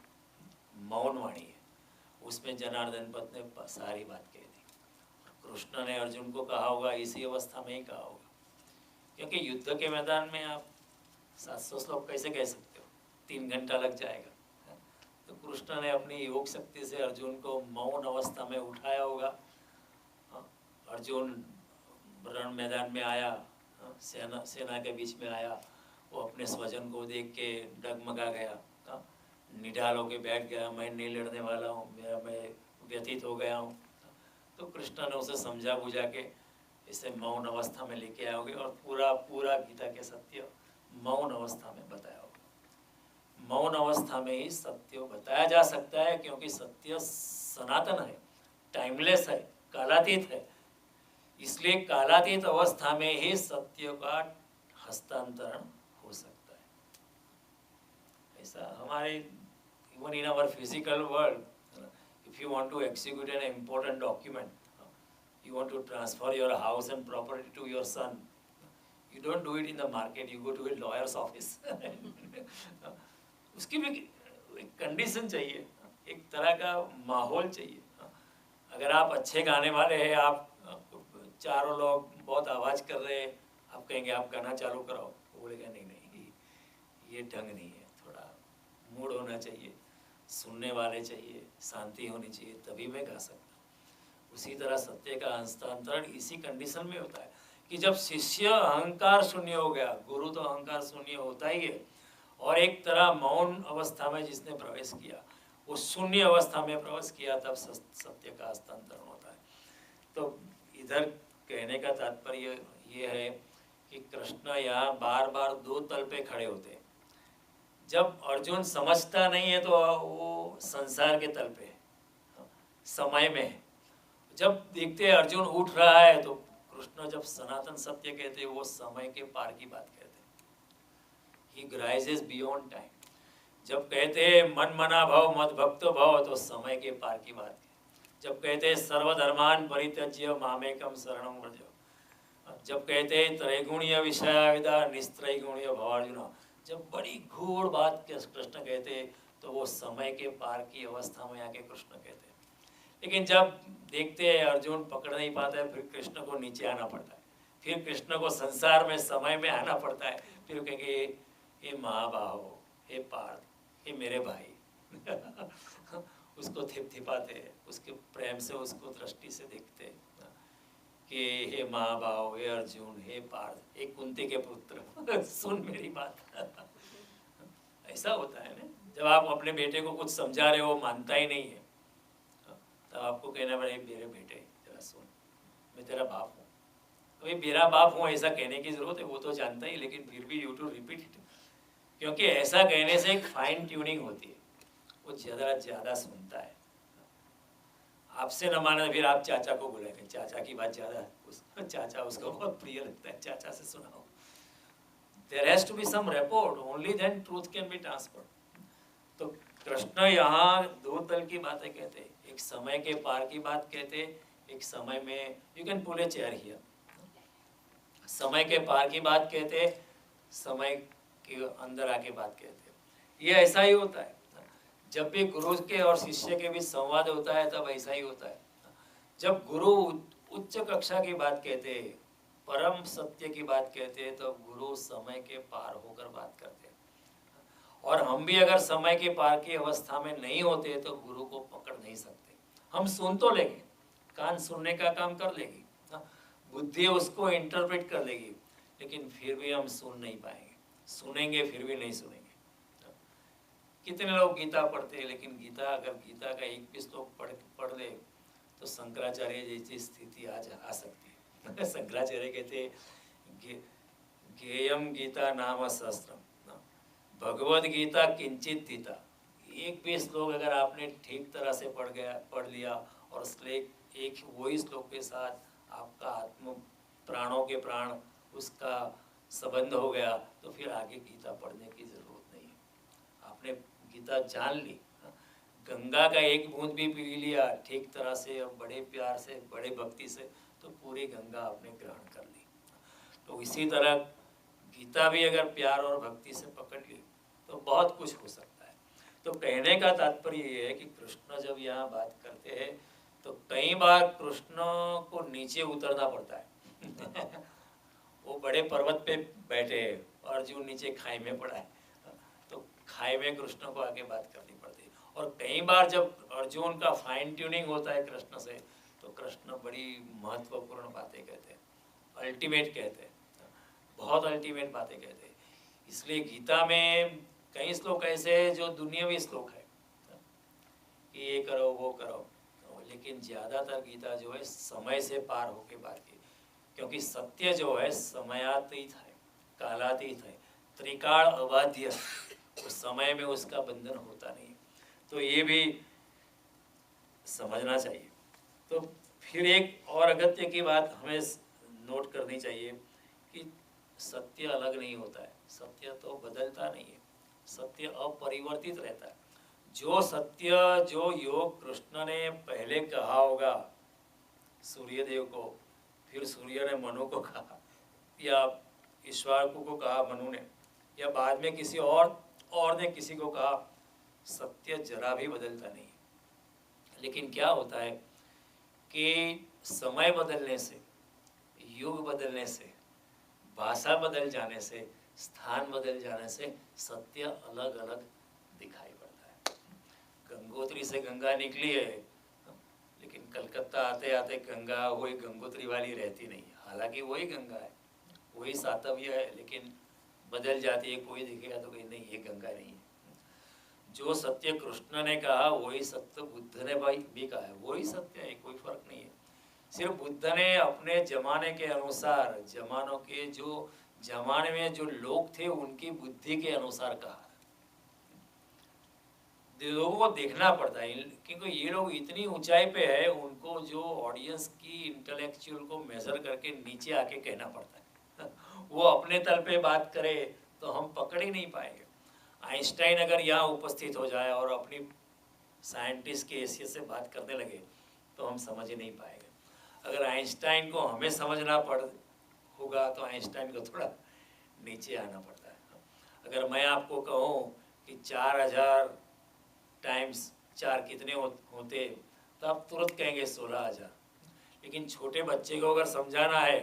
मौन वाणी है। उसमें जनार्दन पंत ने सारी बात कह दी। कृष्ण ने अर्जुन को कहा होगा, इसी अवस्था में ही कहा होगा, क्योंकि युद्ध के मैदान में आप 700 श्लोक कैसे कह सकते हो, 3 घंटा लग जाएगा। तो कृष्ण ने अपनी योग शक्ति से अर्जुन को मौन अवस्था में उठाया होगा। अर्जुन रण मैदान में आया, सेना के बीच में आया, वो अपने स्वजन को देख के डगमगा गया, निढाल होके बैठ गया, मैं नहीं लड़ने वाला हूँ, मैं व्यथित हो गया हूँ। तो कृष्ण ने उसे समझा बुझा के इसे मौन अवस्था में लेके आओगे, और पूरा गीता के सत्य मौन अवस्था में बताया होगा। मौन अवस्था में ही सत्य बताया जा सकता है, क्योंकि सत्य सनातन है, टाइमलेस है, कालातीत है। इसलिए कालातीत अवस्था में ही सत्य का हस्तांतरण हो सकता है। ऐसा हमारे even in our physical world, if you want to execute an important document, you want to transfer your house and property to your son, you don't do it in the market, you go to a lawyer's office उसकी भी एक condition चाहिए, एक तरह का माहौल चाहिए। अगर आप अच्छे गाने वाले हैं, आप चारों लोग बहुत आवाज़ कर रहे हैं, आप कहेंगे आप गाना चालू कराओ, वो बोलेगा नहीं नहीं, ये ढंग नहीं है, थोड़ा मूड होना चाहिए, सुनने वाले चाहिए, शांति होनी चाहिए, तभी मैं गा सकता हूँ। उसी तरह सत्य का हस्तांतरण इसी कंडीशन में होता है, कि जब शिष्य अहंकार शून्य हो गया, गुरु तो अहंकार शून्य होता ही है, और एक तरह मौन अवस्था में जिसने प्रवेश किया, वो शून्य अवस्था में प्रवेश किया, तब सत्य का हस्तांतरण होता है। तो इधर कहने का तात्पर्य ये है कि कृष्ण यहाँ बार बार दो तल पे खड़े होते हैं। जब अर्जुन समझता नहीं है तो वो संसार के तल पे है, समय में है। जब देखते हैं अर्जुन उठ रहा है तो कृष्ण जब सनातन सत्य कहते हैं वो समय के पार की बात कहते हैं। He rises beyond time। जब कहते हैं मन मना भव मद भक्त भव तो समय के पार की बात है। जब कहते हैं सर्वधर्मान परित्यज्य मामेकम शरणं व्रज, जब कहते हैं त्रैगुणीय विषयाविदा निस्त्रैगुणीय भवार्जुन, जब बड़ी घोर बात कृष्ण कहते हैं तो वो समय के पार की अवस्था में आके कृष्ण कहते हैं। लेकिन जब देखते हैं अर्जुन पकड़ नहीं पाता है, फिर कृष्ण को नीचे आना पड़ता है, फिर कृष्ण को संसार में समय में आना पड़ता है, फिर कहेंगे हे महाबाहो, हे पार्थ, हे मेरे भाई उसको थिपथिपाते हैं, उसके प्रेम से उसको दृष्टि से देखते हैं कि हे महाबाहो, हे अर्जुन, हे पार्थ, हे कुंती के पुत्र सुन मेरी बात ऐसा होता है ना। जब आप अपने बेटे को कुछ समझा रहे हो, मानता ही नहीं है, तो आपको कहना पड़े मेरे बेटे जरा सुन, मैं तेरा बाप हूँ। अभी मेरा बाप हूँ ऐसा कहने की जरूरत है, वो तो जानता ही, लेकिन फिर भी यू टू रिपीट इट, क्योंकि ऐसा कहने से एक फाइन ट्यूनिंग होती है, वो ज़्यादा सुनता है। आपसे न माने फिर आप चाचा को बुलाएंगे, चाचा की बात ज़्यादा चाचा उसको बहुत प्रिय लगता है, चाचा से सुनाओ। There has to be some rapport, only then truth can be transferred। तो कृष्ण यहाँ दो तल की बातें कहते हैं, एक समय के पार की बात कहते हैं, एक समय में you can pull a chair here, समय के पार की बात कहते हैं, समय के अंदर आके बात कहते हैं। ये ऐसा ही होता है, जब भी गुरु के और शिष्य के बीच संवाद होता है तब ऐसा ही होता है। जब गुरु उच्च कक्षा की बात कहते हैं, परम सत्य की बात कहते हैं, तो गुरु समय के पार होकर बात करते हैं। और हम भी अगर समय के पार की अवस्था में नहीं होते तो गुरु को पकड़ नहीं सकते। हम सुन तो लेंगे, कान सुनने का काम कर लेगी, बुद्धि उसको इंटरप्रेट कर लेगी, लेकिन फिर भी हम सुन नहीं पाएंगे, सुनेंगे फिर भी नहीं सुनेंगे। कितने लोग गीता पढ़ते हैं, लेकिन गीता का एक भी श्लोक पढ़ ले तो शंकराचार्य जैसी स्थिति आ सकती है। शंकराचार्य कहते गेयम गीता नाम सहस्त्रम भगवद गीता किंचित गीता। एक भी श्लोक अगर आपने ठीक तरह से पढ़ लिया और एक वही श्लोक के साथ आपका आत्म प्राणों के प्राण उसका संबंध हो गया, तो फिर आगे गीता पढ़ने की जरूरत नहीं है। आपने गीता जान ली, गंगा का एक बूंद भी पी लिया ठीक तरह से और बड़े प्यार से, बड़े भक्ति से, तो पूरी गंगा आपने ग्रहण कर ली। तो इसी तरह गीता भी अगर प्यार और भक्ति से पकड़ ली तो बहुत कुछ हो सकता है। तो कहने का तात्पर्य ये है कि कृष्ण जब यहाँ बात करते हैं तो कई बार कृष्ण को नीचे उतरना पड़ता है वो बड़े पर्वत पे बैठे हैं, अर्जुन नीचे खाई में पड़ा है, तो खाई में कृष्ण को आगे बात करनी पड़ती है। और कई बार जब अर्जुन का फाइन ट्यूनिंग होता है कृष्ण से, तो कृष्ण बड़ी महत्वपूर्ण बातें कहते हैं, अल्टीमेट कहते हैं, बहुत अल्टीमेट बातें कहते हैं। इसलिए गीता में कई श्लोक ऐसे हैं जो दुनियावी श्लोक है कि ये करो वो करो, लेकिन ज़्यादातर गीता जो है समय से पार होके बात की, क्योंकि सत्य जो है समयातीत है, कालातीत है, त्रिकाल अबाध्य, उस समय में उसका बंधन होता नहीं। तो ये भी समझना चाहिए। तो फिर एक और अगत्य की बात हमें नोट करनी चाहिए कि सत्य अलग नहीं होता है, सत्य तो बदलता नहीं है, सत्य अपरिवर्तित रहता है। जो सत्य, जो योग कृष्ण ने पहले कहा होगा सूर्यदेव को, फिर सूर्य ने मनु को कहा, या ईश्वर को कहा मनु ने, या बाद में किसी और ने किसी को कहा, सत्य जरा भी बदलता नहीं। लेकिन क्या होता है कि समय बदलने से, युग बदलने से, भाषा बदल जाने से, स्थान बदल जाने से सत्य अलग अलग दिखाई पड़ता है। गंगोत्री से गंगा निकली है, लेकिन कलकत्ता आते आते गंगा वही गंगोत्री वाली रहती नहीं, हालांकि वही गंगा है, वही सातव्य है, लेकिन बदल जाती है। कोई दिखेगा तो कहीं नहीं, ये गंगा नहीं है। जो सत्य कृष्ण ने कहा वही सत्य बुद्ध ने भाई भी कहा है, वही सत्य है, कोई फर्क नहीं है। सिर्फ बुद्ध ने अपने जमाने के अनुसार, जमानों के जो जमाने में जो लोग थे उनकी बुद्धि के अनुसार कहा। लोगों को देखना पड़ता है, क्योंकि ये लोग इतनी ऊंचाई पे है, उनको जो ऑडियंस की इंटेलेक्चुअल को मेजर करके नीचे आके कहना पड़ता है। वो अपने तल पे बात करे तो हम पकड़ ही नहीं पाएंगे। आइंस्टाइन अगर यहाँ उपस्थित हो जाए और अपनी साइंटिस्ट की हैसियत से बात करने लगे तो हम समझ ही नहीं पाएंगे। अगर आइंस्टाइन को हमें समझना होगा तो आइंस्टाइन को थोड़ा नीचे आना पड़ता है। अगर मैं आपको कहूँ कि 4000 टाइम्स 4 कितने होते, तो आप तुरंत कहेंगे 16,000। लेकिन छोटे बच्चे को अगर समझाना है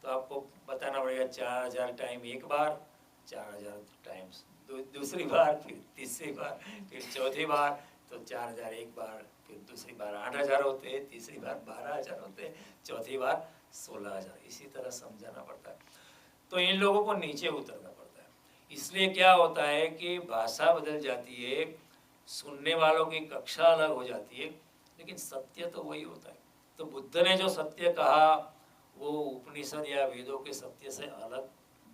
तो आपको बताना पड़ेगा 4000 टाइम एक बार, 4000 टाइम्स दूसरी बार, फिर तीसरी बार, फिर चौथी बार, तो 4000 एक बार, फिर दूसरी बार 8000 होते, तीसरी बार 12000 होते, चौथी बार 16,000। इसी तरह समझाना पड़ता है। तो इन लोगों को नीचे उतरना पड़ता है। इसलिए क्या होता है कि भाषा बदल जाती है, सुनने वालों की कक्षा अलग हो जाती है, लेकिन सत्य तो वही होता है। तो बुद्ध ने जो सत्य कहा वो उपनिषद या वेदों के सत्य से अलग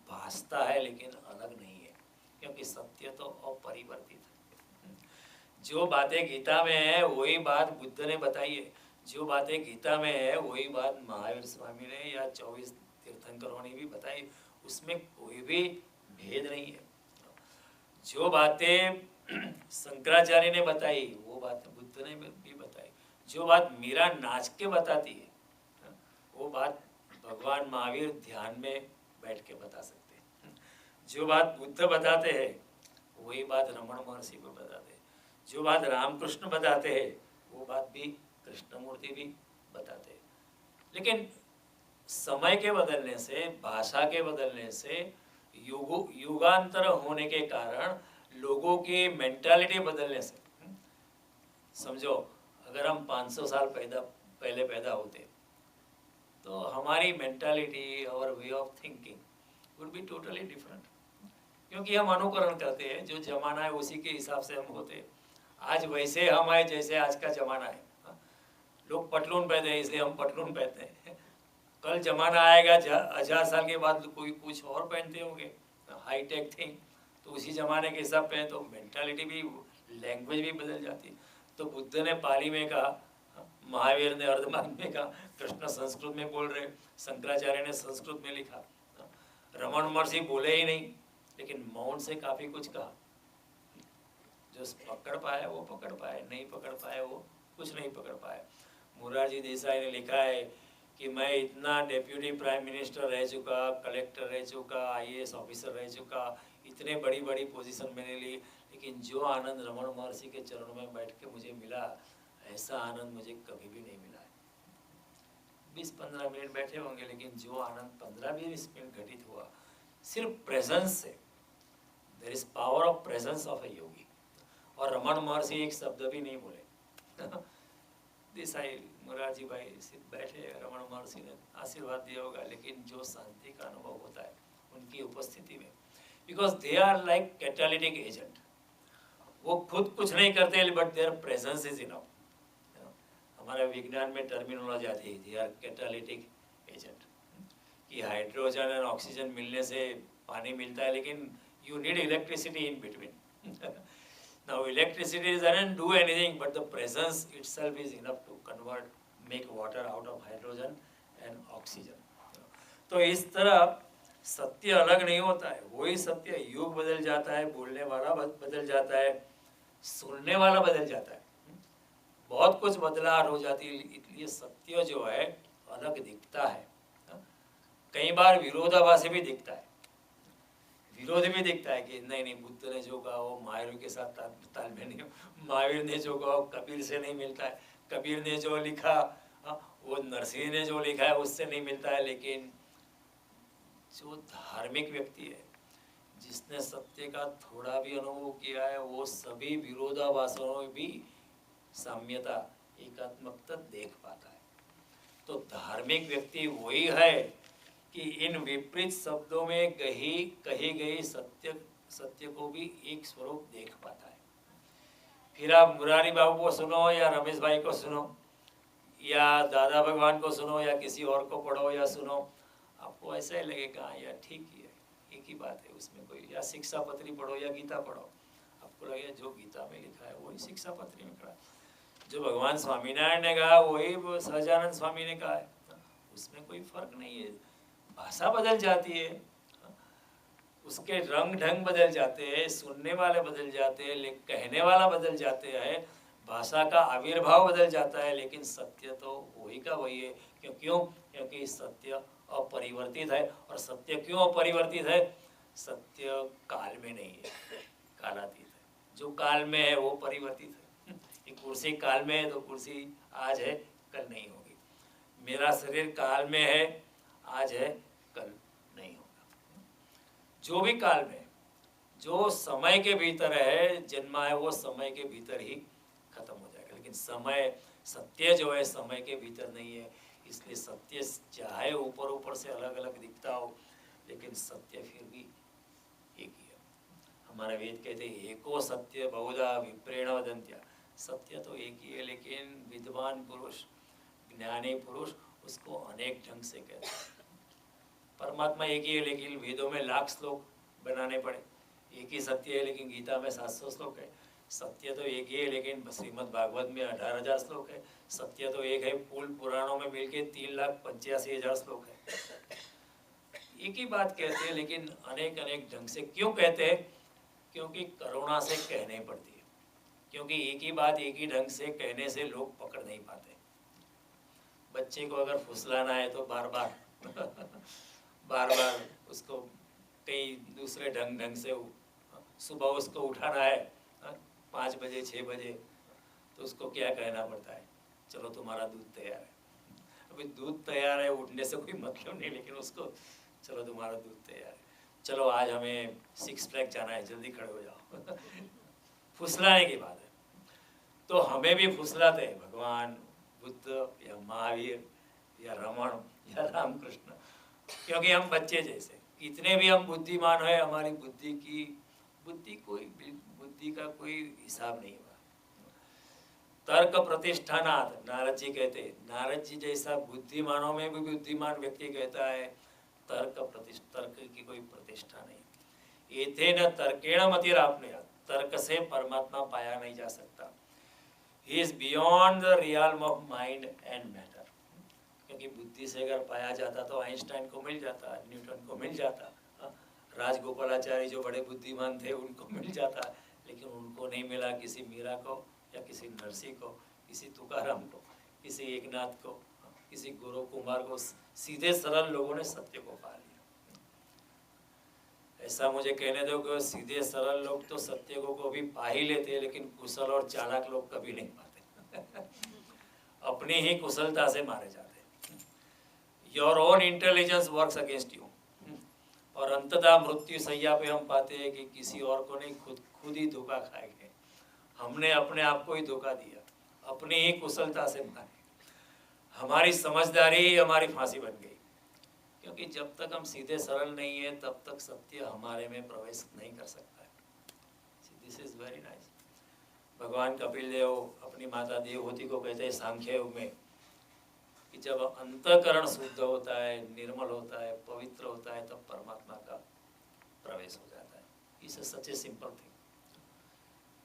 भासता है, लेकिन अलग नहीं है, क्योंकि सत्य तो अपरिवर्तित है। जो बातें गीता में है वही बात बुद्ध ने बताई है, जो बातें गीता में है वही बात महावीर स्वामी ने या 24 तीर्थंकरों ने भी बताई, उसमें कोई भी भेद नहीं है। जो बातें शंकराचार्य ने बताई वो बात बुद्ध ने भी बताई। जो बात मीरा नाच के बताती है वो बात भगवान महावीर ध्यान में बैठ के बता सकते हैं। जो बात बुद्ध बताते हैं वही बात रमण महर्षि को बताते हैं। जो बात रामकृष्ण बताते हैं वो बात भी कृष्णमूर्ति भी बताते हैं। लेकिन समय के बदलने से, भाषा के बदलने से, युगांतर होने के कारण, लोगों की मेंटालिटी बदलने से, समझो अगर हम 500 साल पहले पैदा होते तो हमारी मेंटालिटी और way of thinking would be totally different, क्योंकि हम अनुकरण करते हैं, जो जमाना है उसी के हिसाब से हम होते हैं। आज वैसे हम आए जैसे आज का जमाना है। लोग पटलून पहनते हैं इसलिए हम पटलून पहनते हैं। कल जमाना आएगा 1000 साल के बाद कोई कुछ और पहनते होंगे, हाईटेक थिंग, तो उसी जमाने के हिसाब पे, तो मेंटालिटी भी, लैंग्वेज भी बदल जाती। तो बुद्ध ने पाली में कहा, महावीर ने अर्धमार्ग में कहा, कृष्ण संस्कृत में बोल रहे, शंकराचार्य ने संस्कृत में लिखा, रमण महर्षि बोले ही नहीं, लेकिन मौन से काफी कुछ कहा। जो पकड़ पाए वो पकड़ पाए, नहीं पकड़ पाए वो कुछ नहीं पकड़ पाए। मोरारजी देसाई ने लिखा है कि मैं इतना डेप्यूटी प्राइम मिनिस्टर रह चुका, कलेक्टर रह चुका, IAS ऑफिसर रह चुका, इतने बड़ी बड़ी पोजीशन मैंने ली, लेकिन जो आनंद रमण महर्षि के चरणों में बैठ के मुझे मिला, ऐसा आनंद मुझे कभी भी नहीं मिला है। 20-15 मिनट बैठे होंगे, लेकिन जो आनंद 15-20 मिनट घटित हुआ सिर्फ प्रेजेंस से, there is power of presence of a yogi. और रमण महर्षि एक शब्द भी नहीं बोले। देसाई मोरारजी भाई सिर्फ बैठे, रमण महर्षि ने आशीर्वाद दिया होगा, लेकिन जो शांति का अनुभव होता है उनकी उपस्थिति में, because they are like catalytic agent. वो खुद कुछ नहीं करते, but their presence is enough. हमारे विज्ञान में टर्मिनोलॉजी आती है, दे आर कैटालिटिक एजेंट, कि हाइड्रोजन और ऑक्सीजन मिलने से पानी मिलता है, लेकिन you need electricity in between. Now electricity doesn't do anything, but the presence itself is enough to convert, make water out of hydrogen and oxygen. तो इस तरह सत्य अलग नहीं होता है, वही सत्य, युग बदल जाता है, बोलने वाला बदल जाता है, सुनने वाला बदल जाता है, बहुत कुछ बदलाव हो जाती है। इसलिए सत्य जो है अलग दिखता है, कई बार विरोधाभासी भी दिखता है, विरोध भी दिखता है कि नहीं नहीं, बुद्ध ने जो कहा वो महावीर के साथ तालमेल नहीं, महावीर ने जो कहा कबीर से नहीं मिलता है, कबीर ने जो लिखा वो नरसिंह ने जो लिखा है उससे नहीं मिलता है। लेकिन जो धार्मिक व्यक्ति है, जिसने सत्य का थोड़ा भी अनुभव किया है, वो सभी विरोधाभासों में भी साम्यता, एकात्मकता देख पाता है। तो धार्मिक व्यक्ति वही है कि इन विपरीत शब्दों में कही गई सत्य को भी एक स्वरूप देख पाता है। फिर आप मुरारी बाबू को सुनो या रमेश भाई को सुनो या दादा भगवान को सुनो या किसी और को पढ़ो या सुनो, आपको ऐसा ही लगेगा यार ठीक ही है, एक ही बात है उसमें कोई, या शिक्षा पत्री पढ़ो या गीता पढ़ो, आपको लगेगा जो गीता में लिखा है वही शिक्षा पत्री में खड़ा, जो भगवान स्वामीनारायण ने कहा वही सहजानंद स्वामी ने कहा है, उसमें कोई फर्क नहीं है। भाषा बदल जाती है, उसके रंग ढंग बदल जाते हैं, सुनने वाले बदल जाते हैं, कहने वाला बदल जाते हैं, भाषा का आविर्भाव बदल जाता है, लेकिन सत्य तो वही का वही है। क्योंकि सत्य अपरिवर्तित है। और सत्य क्यों अपरिवर्तित है? सत्य काल में नहीं है, कालातीत है। जो काल में है वो परिवर्तित है। ये कुर्सी काल में है तो कुर्सी आज है कल नहीं होगी। मेरा शरीर काल में है, आज है कल नहीं होगा। जो भी काल में, जो समय के भीतर है जन्मा है, वो समय के भीतर ही खत्म हो जाएगा। लेकिन समय, सत्य जो है समय के भीतर नहीं है। इसलिए सत्य चाहे ऊपर ऊपर से अलग अलग दिखता हो, लेकिन सत्य फिर भी एक ही है। हमारा वेद कहते हैं एको सत्य बहुधा विप्रेण वदन्त्या। सत्य तो एक ही है, लेकिन विद्वान पुरुष, ज्ञानी पुरुष उसको अनेक ढंग से कहते हैं। परमात्मा एक ही है, लेकिन वेदों में लाख श्लोक बनाने पड़े। एक ही सत्य है, लेकिन गीता में 700 श्लोक है। सत्य तो एक ही है, लेकिन श्रीमद् भागवत में 18,000 श्लोक है। सत्य तो एक है, पूर्ण पुराणों में मिलके 3,85,000 श्लोक है। एक ही बात कहते हैं, लेकिन अनेक अनेक ढंग से क्यों कहते हैं? क्योंकि करुणा से कहने पड़ती है। क्योंकि एक ही बात एक ही ढंग से कहने से लोग पकड़ नहीं पाते। बच्चे को अगर फुसलाना है तो बार बार उसको कई दूसरे ढंग से, सुबह उसको उठाना है 5 बजे 6 बजे, तो उसको क्या कहना पड़ता है? चलो तुम्हारा दूध तैयार है। अभी दूध तैयार है उठने से कोई मतलब नहीं, लेकिन उसको चलो तुम्हारा दूध तैयार है, चलो आज हमें 6 पैक जाना है, जल्दी खड़े हो जाओ। फुसलाने की बात है। तो हमें भी फुसलाते हैं भगवान बुद्ध या महावीर या रमण या रामकृष्ण, क्योंकि हम बच्चे जैसे, इतने भी हम बुद्धिमान है, हमारी बुद्धि का कोई हिसाब नहीं हुआ। तर्क प्रतिष्ठानात्, नारद जी कहते हैं, नारद जी जैसा बुद्धिमानों में भी बुद्धिमान व्यक्ति कहता है तर्क की कोई प्रतिष्ठा नहीं। एतेन तर्केण मतिराप्नुयात्, तर्क से परमात्मा पाया नहीं जा सकता। He is beyond the realm of mind and matter। क्योंकि बुद्धि से अगर पाया जाता तो आइंस्टाइन को मिल जाता, न्यूटन को मिल जाता, राजगोपालाचारी जो बड़े बुद्धिमान थे उनको मिल जाता, लेकिन उनको नहीं मिला। किसी मीरा को या किसी नरसिंह को, किसी तुकाराम को, किसी एकनाथ को, किसी गुरु कुमार को, सीधे सरल लोगों ने सत्य को पा लिया। ऐसा मुझे कहने दो कि सीधे सरल लोग तो सत्य को भी पा ही लेते, लेकिन कुशल और चालाक लोग कभी नहीं पाते। अपनी ही कुशलता से मारे जाते। Your own intelligence works against you. और अंततः मृत्यु सैया पे हम पाते हैं कि किसी और को नहीं, खुद ही धोखा खाएंगे। हमने अपने आप को ही धोखा दिया, अपनी ही कुशलता से मारे। हमारी समझदारी ही हमारी फांसी बन गई। क्योंकि जब तक हम सीधे सरल नहीं है तब तक सत्य हमारे में प्रवेश नहीं कर सकता है। This is very nice. भगवान कपिल देव अपनी माता देवहूति को कहते हैं सांख्य योग में कि जब अंतःकरण शुद्ध होता है, निर्मल होता है, पवित्र होता है, तब परमात्मा का प्रवेश हो जाता है। इस सच ए सिंपल थिंग।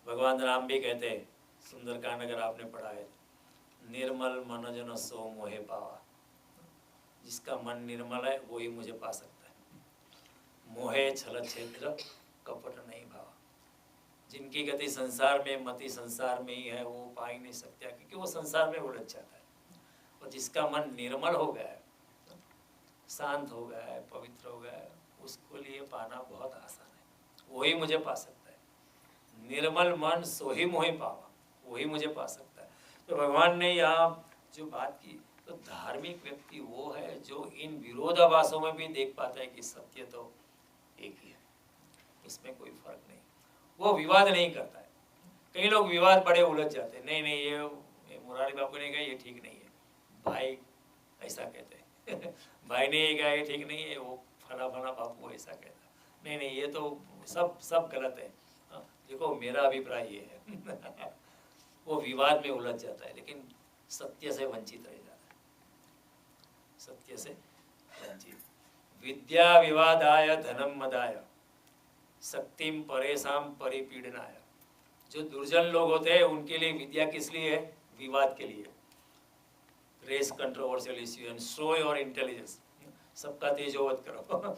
भगवान राम भी कहते हैं, सुंदरकांड अगर आपने पढ़ा है, निर्मल मन जन सो मोहे पावा। जिसका मन निर्मल है वो ही मुझे पा सकता है। मोहे छल छेद्र कपट नहीं भावा। जिनकी गति संसार में, मति संसार में ही है, वो पा ही नहीं सकता, क्योंकि वो संसार में उलझ जाता है। और जिसका मन निर्मल हो गया है, शांत हो गया है, पवित्र हो गया है, उसको लिए पाना बहुत आसान है। वही मुझे पा सकता है। निर्मल मन सो ही मोहि पावा, वही मुझे पा सकता है। तो भगवान ने यहाँ जो बात की, तो धार्मिक व्यक्ति वो है जो इन विरोधाभासों में भी देख पाता है कि सत्य तो एक ही है, इसमें कोई फर्क नहीं। वो विवाद नहीं करता है। कई लोग विवाद बड़े उलझ जाते हैं, नहीं ये मुरारी बाबू ने कहा ये ठीक नहीं है, भाई ऐसा कहते हैं भाई ने ये कहा ये ठीक नहीं है, वो फला फला बापू ऐसा कहता, नहीं नहीं ये तो सब सब गलत है, हाँ, देखो मेरा अभिप्राय ये है वो विवाद में उलझ जाता है, लेकिन सत्य से वंचित रह जाता है, सत्य से वंचित। विद्या विवादाय धनम मदाय शक्तिम परेशान परिपीडनाय। जो दुर्जन लोग होते हैं उनके लिए विद्या किस लिए है? विवाद के लिए। Raise controversial issue and show your intelligence, सबका तेजोवध करो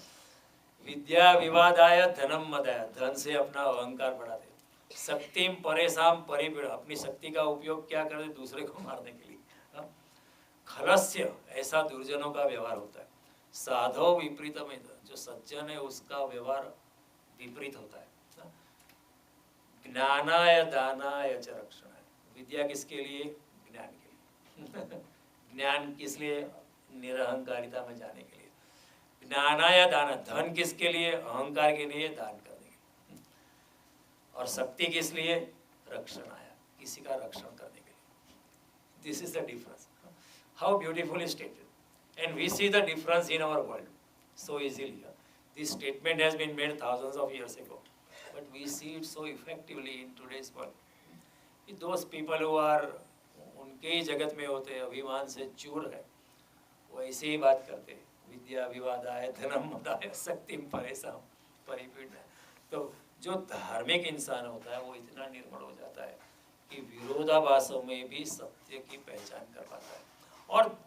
विद्या विवादाय धनम मदाय, धन से अपना अहंकार बढ़ाते। शक्तिम परेशान परिपीड़, अपनी शक्ति का उपयोग क्या करते? दूसरे को मारने के लिए। खलस्य, ऐसा दुर्जनों का व्यवहार होता है। साधो विपरीतम, जो सज्जन है उसका व्यवहार विपरीत होता है। ज्ञानाय दानाय च रक्षणाय, विद्या किसके लिए? ज्ञान के लिए ज्ञान किस लिए? निरहंकारिता में जाने के लिए। ज्ञानाय दान, धन किसके लिए? अहंकार के लिए, दान करने के लिए। और शक्ति किस लिए? रक्षणाय, किसी का रक्षण करने के लिए। This is the difference. How beautifully stated, and we see the difference in our world so easily. This statement has been made thousands of years ago, but we see it so effectively in today's world. Those people who are उनके ही जगत में होते हैं, अभिमान से चूर है, वो ऐसे ही बात करते हैं, विद्या विवादाय धनम मदाय शक्तिम परेशान परिपीडनाय। तो जो धार्मिक इंसान होता है वो इतना निर्मल हो जाता है कि विरोधाभासों में भी सत्य की पहचान कर पाता है। और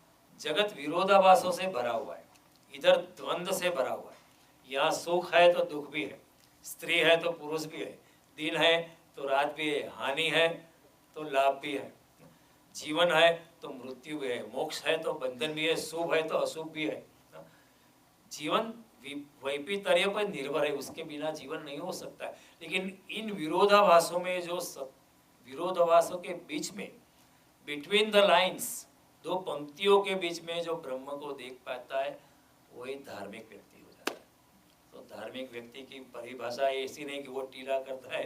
जगत विरोधाभासों से भरा हुआ है, इधर द्वंद्व से भरा हुआ है। यहाँ सुख है तो दुख भी है, स्त्री है तो पुरुष भी है, दिन है तो रात भी है, हानि है तो लाभ भी है, जीवन है तो मृत्यु भी है, मोक्ष है तो बंधन भी है, शुभ है तो अशुभ भी है। जीवन वैपितर्य पर निर्भर है, उसके बिना जीवन नहीं हो सकता है। लेकिन इन विरोधाभासों में, जो विरोधाभासों के बीच में, बिटवीन द लाइन्स, दो पंक्तियों के बीच में जो ब्रह्म को देख पाता है वही धार्मिक व्यक्ति हो जाता है। तो धार्मिक व्यक्ति की परिभाषा ऐसी नहीं कि वो टीला करता है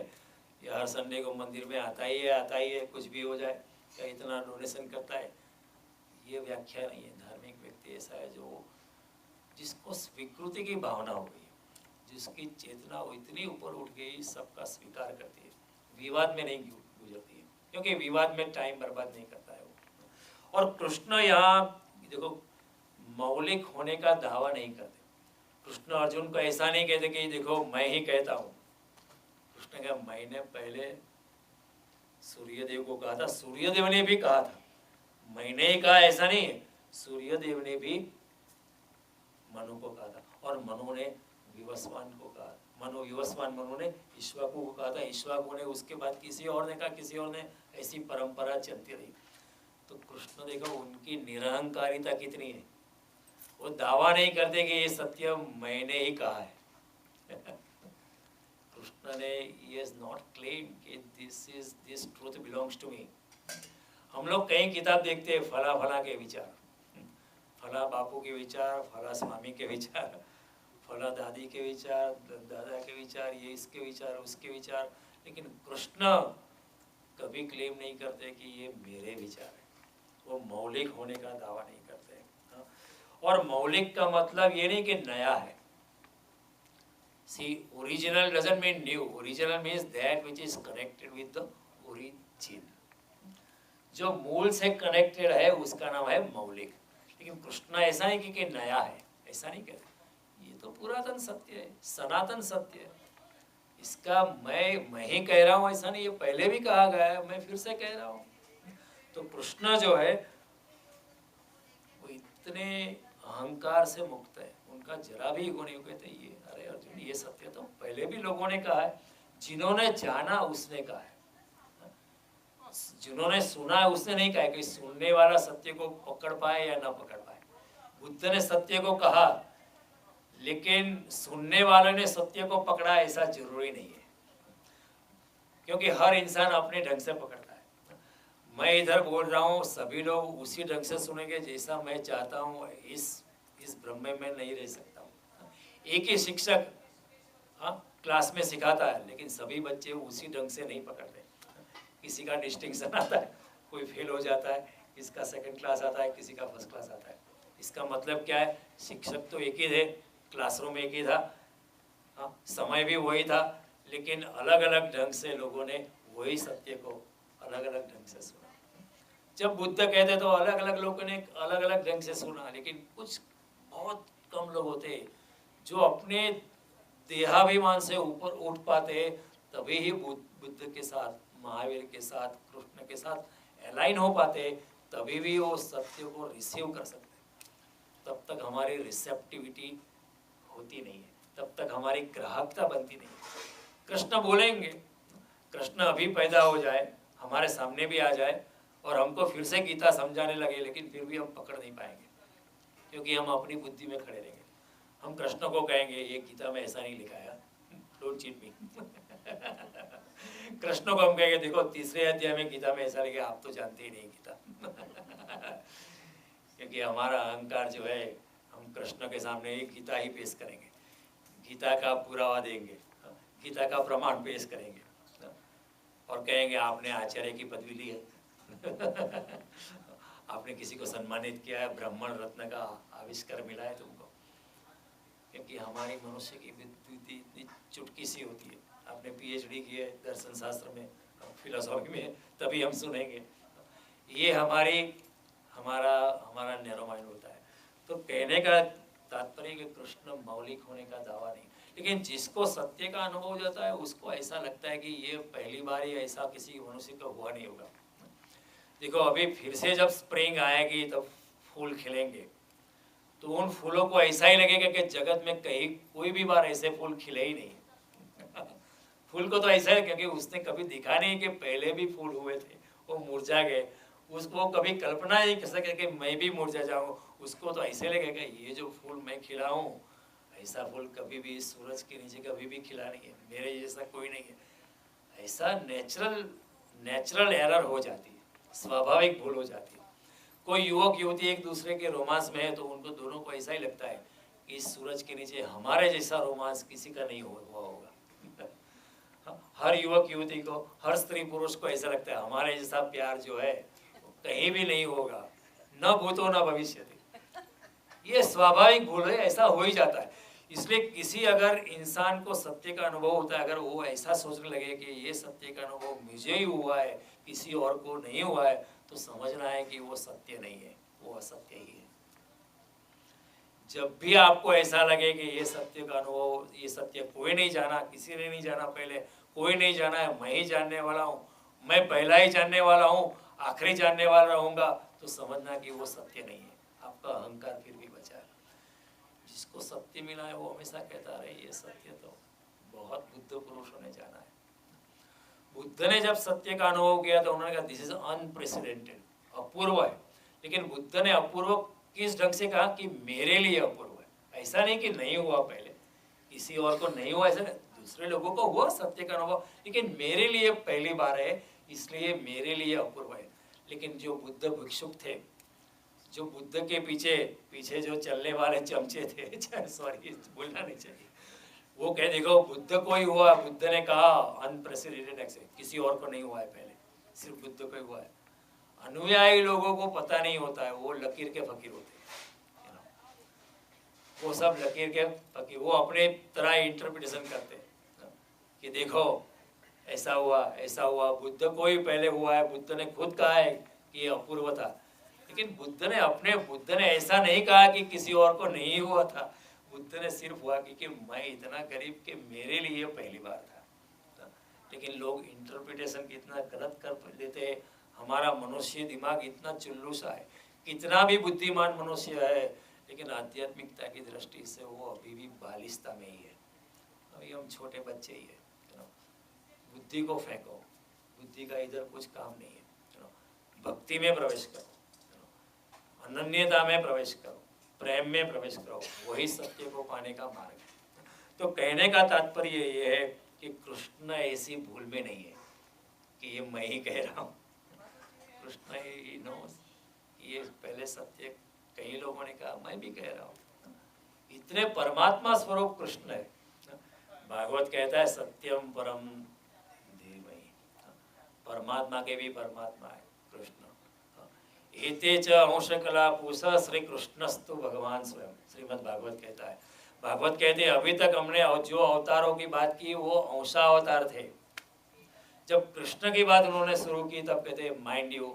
या हर संडे को मंदिर में आता ही है, कुछ भी हो जाए, या इतना डोनेशन करता है, ये व्याख्या नहीं है। धार्मिक व्यक्ति ऐसा है जो जिसको स्वीकृति की भावना हो गई, जिसकी चेतना वो इतनी ऊपर उठ गई, सबका स्वीकार करती है, विवाद में नहीं गुजरती है, क्योंकि विवाद में टाइम बर्बाद नहीं करता है वो। और कृष्ण यहाँ देखो मौलिक होने का दावा नहीं करते। कृष्ण अर्जुन को ऐसा नहीं कहते कि देखो मैं ही कहता हूँ। कृष्ण का मैंने पहले सूर्यदेव को कहा था, सूर्यदेव ने भी कहा था, मैंने ही कहा ऐसा नहीं है, सूर्यदेव ने भी मनु को कहा था, और मनु ने विवस्वान को कहा, विवस्वान मनु ने इक्ष्वाकु को कहा था, इक्ष्वाकु ने उसके बाद किसी और ने कहा, किसी और ने, ऐसी परंपरा चलती रही। तो कृष्ण देखो उनकी निरहंकारिता कितनी है, वो दावा नहीं करते कि ये सत्य मैंने ही कहा है कृष्ण ने he has not claimed कि this truth belongs to me। हम लोग कई किताब देखते हैं, फला फला के विचार, फला बापू के विचार, फला स्वामी के विचार, फला दादी के विचार, दादा के विचार, ये इसके विचार, उसके विचार, लेकिन कृष्ण कभी क्लेम नहीं करते कि ये मेरे विचार है। वो मौलिक होने का दावा नहीं करते। और मौलिक का मतलब ये नहीं कि नया है। See, original doesn't mean new. Original means that which is connected with the origin. जो मूल से कनेक्टेड है उसका नाम है मौलिक। लेकिन कृष्ण ऐसा नहीं कि नया है, ऐसा नहीं कहते। ये तो पुरातन सत्य है, सनातन सत्य है। इसका मैं ही कह रहा हूँ ऐसा नहीं, ये पहले भी कहा गया है, मैं फिर से कह रहा हूँ। तो कृष्ण जो है वो इतने अहंकार से मुक्त है, उनका जरा भी ईगो नहीं कहते। ये अरे अर्जुन ये सत्य तो पहले भी लोगों ने कहा है, जिन्होंने जाना उसने कहा है, जिन्होंने सुना है उसने नहीं कहा है। कि सुनने वाला सत्य को पकड़ पाए या ना पकड़ पाए। बुद्ध ने सत्य को कहा, लेकिन सुनने वालों ने सत्य को पकड़ा ऐसा जरूरी नहीं है, क्योंकि हर इंसान अपने ढंग से पकड़ता है। मैं इधर बोल रहा हूँ, सभी लोग उसी ढंग से सुनेंगे जैसा मैं चाहता हूँ। इस भ्रम में मैं नहीं रह सकता हूँ। एक ही शिक्षक क्लास में सिखाता है, लेकिन सभी बच्चे उसी ढंग से नहीं पकड़ते। किसी का डिस्टिंक्शन आता है, कोई फेल हो जाता है, किसी का सेकंड क्लास आता है, किसी का फर्स्ट क्लास आता है। इसका मतलब क्या है? शिक्षक तो एक ही थे, क्लासरूम एक ही था, समय भी वही था, लेकिन अलग अलग ढंग से लोगों ने वही सत्य को अलग अलग ढंग से सुना। जब बुद्ध कहते तो अलग अलग लोगों ने अलग अलग ढंग से सुना, लेकिन कुछ बहुत कम लोग होते जो अपने देहाभिमान से ऊपर उठ पाते, तभी ही बुद्ध के साथ, महावीर के साथ, कृष्ण के साथ अलाइन हो पाते, तभी भी वो सत्य को रिसीव कर सकते। तब तक हमारी रिसेप्टिविटी होती नहीं है, तब तक हमारी ग्राहकता बनती नहीं है। कृष्ण बोलेंगे, कृष्ण अभी पैदा हो जाए, हमारे सामने भी आ जाए और हमको फिर से गीता समझाने लगे, लेकिन फिर भी हम पकड़ नहीं पाएंगे, क्योंकि हम अपनी बुद्धि में खड़े रहेंगे। हम कृष्ण को कहेंगे ये गीता में ऐसा नहीं लिखा है, डोंट चीट मी। कृष्ण को हम कहेंगे देखो तीसरे अध्याय में गीता में ऐसा लिखा है, आप तो जानते ही नहीं गीता। क्योंकि हमारा अहंकार जो है, हम कृष्ण के सामने एक गीता ही पेश करेंगे, गीता का पुरावा देंगे, गीता का प्रमाण पेश करेंगे और कहेंगे आपने आचार्य की पदवी ली है। आपने किसी को सम्मानित किया है, ब्राह्मण रत्न का आविष्कार मिला है तुमको। क्योंकि हमारी मनुष्य की बुद्धि इतनी चुटकी सी होती है। आपने पीएचडी की है दर्शन शास्त्र में, फिलोसॉफी में, तभी हम सुनेंगे। ये हमारा नैरो माइंड होता है। तो कहने का तात्पर्य कि कृष्ण मौलिक होने का दावा नहीं, लेकिन जिसको सत्य का अनुभव हो जाता है उसको ऐसा लगता है कि ये पहली बार ही ऐसा किसी मनुष्य को हुआ नहीं होगा। देखो अभी फिर से जब स्प्रिंग आएगी तब फूल खिलेंगे, तो उन फूलों को ऐसा ही लगेगा कि जगत में कहीं कोई भी बार ऐसे फूल खिले ही नहीं। फूल को तो ऐसा है क्योंकि उसने कभी दिखा नहीं कि पहले भी फूल हुए थे, वो मुरझा गए, उसको कभी कल्पना नहीं कर सके कि मैं भी मुरझा जाऊं। उसको तो ऐसे लगेगा ये जो फूल मैं खिलाऊं, ऐसा फूल कभी भी सूरज के नीचे कभी भी खिला नहीं है, मेरे जैसा कोई नहीं है। ऐसा नेचुरल एरर हो जाती है, स्वाभाविक भूल हो जाती है। कोई युवक युवती एक दूसरे के रोमांस में है तो उनको दोनों को ऐसा ही लगता है कि इस सूरज के नीचे हमारे जैसा रोमांस किसी का नहीं हुआ होगा। हर युवक युवती को, हर स्त्री पुरुष को ऐसा लगता है हमारे जैसा प्यार जो है कहीं भी नहीं होगा, न भूतो न भविष्य। ये स्वाभाविक भूल है, ऐसा हो ही जाता है। इसलिए किसी अगर इंसान को सत्य का अनुभव होता है, अगर वो ऐसा सोचने लगे कि ये सत्य का अनुभव मुझे ही हुआ है, किसी और को नहीं हुआ है, तो समझना है कि वो सत्य नहीं है, वो असत्य ही है। जब भी आपको ऐसा लगे कि ये सत्य का अनुभव, ये सत्य कोई नहीं जाना, किसी ने नहीं जाना पहले, कोई नहीं जाना है, मैं ही जानने वाला हूँ, मैं पहला ही जानने वाला हूँ, आखिरी जानने वाला रहूँगा, तो समझना कि वो सत्य नहीं है, आपका अहंकार फिर भी बचा है। जिसको सत्य मिला है वो हमेशा कहता रहे ये सत्य तो बहुत बुद्ध पुरुषों ने जाना है। बुद्ध ने जब सत्य का अनुभव किया तो उन्होंने कहा दिस इज अनप्रेसिडेंटेड, अपूर्व है। लेकिन बुद्ध ने अपूर्व किस ढंग से कहा कि मेरे लिए अपूर्व है, ऐसा नहीं कि नहीं हुआ पहले, किसी और को नहीं हुआ, ऐसा दूसरे लोगों को हुआ सत्य का अनुभव, लेकिन मेरे लिए पहली बार है, इसलिए मेरे लिए अपूर्व है। लेकिन जो बुद्ध भिक्षुक थे, जो बुद्ध के पीछे जो चलने वाले चमचे थे, सॉरी बोलना नहीं चाहिए, वो कह देखो बुद्ध को ही हुआ, बुद्ध ने कहा अनप्रेसिडेंटेड एक्सेस, किसी और को नहीं हुआ है पहले, सिर्फ बुद्ध को ही हुआ है। अनुयायी लोगों को पता नहीं होता है, वो लकीर के फकीर होते हैं, वो सब लकीर के फकीर, वो अपने तरह इंटरप्रिटेशन करते हैं कि देखो ऐसा हुआ, बुद्ध को ही पहले हुआ है, बुद्ध ने खुद कहा है कि ये अपूर्व था। लेकिन बुद्ध ने ऐसा नहीं कहा कि किसी और को नहीं हुआ था, बुद्ध ने सिर्फ हुआ कि मैं इतना गरीब कि मेरे लिए पहली बार था। लेकिन लोग इंटरप्रिटेशन कितना गलत कर देते हैं, हमारा मनुष्य दिमाग इतना चुल्लूसा है, कितना भी बुद्धिमान मनुष्य है, लेकिन आध्यात्मिकता की दृष्टि से वो अभी भी बालिस्ता में ही है, अभी हम छोटे बच्चे ही है। बुद्धि को फेंको, बुद्धि का इधर कुछ काम नहीं है। भक्ति में प्रवेश करो, अनन्यता में प्रवेश करो, प्रेम में प्रवेश करो, वही सत्य को पाने का मार्ग है। तो कहने का तात्पर्य ये है कि कृष्ण ऐसी भूल में नहीं है कि ये मैं ही कह रहा हूँ, कृष्ण ही नोस, ये पहले सत्य कई लोगों ने कहा, मैं भी कह रहा हूँ। इतने परमात्मा स्वरूप कृष्ण है। भागवत कहता है सत्यम परम धीमहि, परमात्मा के भी परमात्मा है कृष्ण। एते च अंशकला पूषा श्री कृष्णस्तु भगवान स्वयं। श्रीमद् भागवत कहता है, भागवत कहते हैं अभी तक हमने जो अवतारों की बात की वो अंशावतार थे। जब कृष्ण की बात उन्होंने शुरू की तब कहते माइंड यू,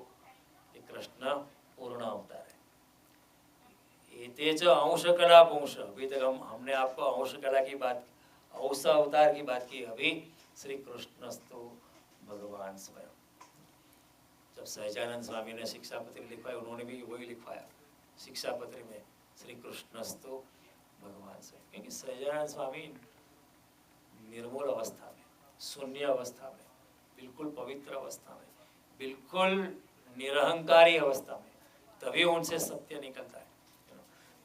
कृष्ण पूर्ण अवतार है। एते च अंशकला पुंस, अभी तक हमने आपको अंशकला की बात, अंश अवतार की बात की। अभी श्री कृष्णस्तु भगवान स्वयं। जब सहजानंद स्वामी ने शिक्षापत्री लिखवाया, उन्होंने भी वही लिखवाया शिक्षापत्री में, श्री कृष्णस्तु भगवान स्वयं। क्योंकि सहजानंद स्वामी निर्मूल अवस्था में, शून्य अवस्था में, बिल्कुल पवित्र अवस्था में, बिल्कुल निरहंकारी अवस्था में, तभी उनसे सत्य निकलता है।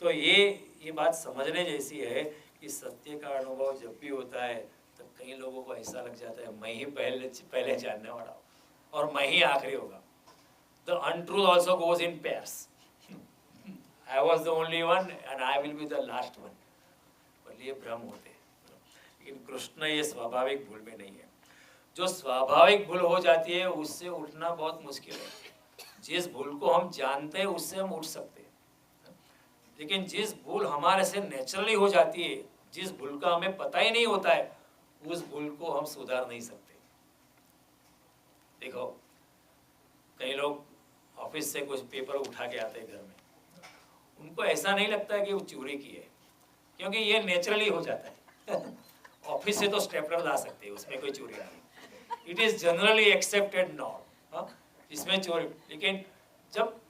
तो ये बात समझने जैसी है कि सत्य का अनुभव जब भी होता है तो कई लोगों को ऐसा लग जाता है मैं ही पहले जानने वाला हूँ और मैं ही आखिरी होगा। The untruth also goes in pairs. I was the only one and I will be the last one. पर ये भ्रम होते हैं। लेकिन कृष्ण ये स्वाभाविक भूल में नहीं है। जो स्वाभाविक भूल हो जाती है उससे उठना बहुत मुश्किल है। जिस भूल को हम जानते हैं उससे हम उठ सकते हैं, लेकिन जिस भूल हमारे से नेचुरली हो जाती है, जिस भूल का हमें पता ही नहीं होता है, उस भूल को हम सुधार नहीं सकते। देखो कई लोग ऑफिस से कुछ पेपर उठा के आते हैं घर में, उनको ऐसा नहीं लगता है कि वो चोरी की है, क्योंकि ये नेचुरली हो जाता है। ऑफिस से तो स्टेपलर ला सकते हैं, उसमें कोई चोरी नहीं। It is generally accepted norm, इसमें चोरी। लेकिन जब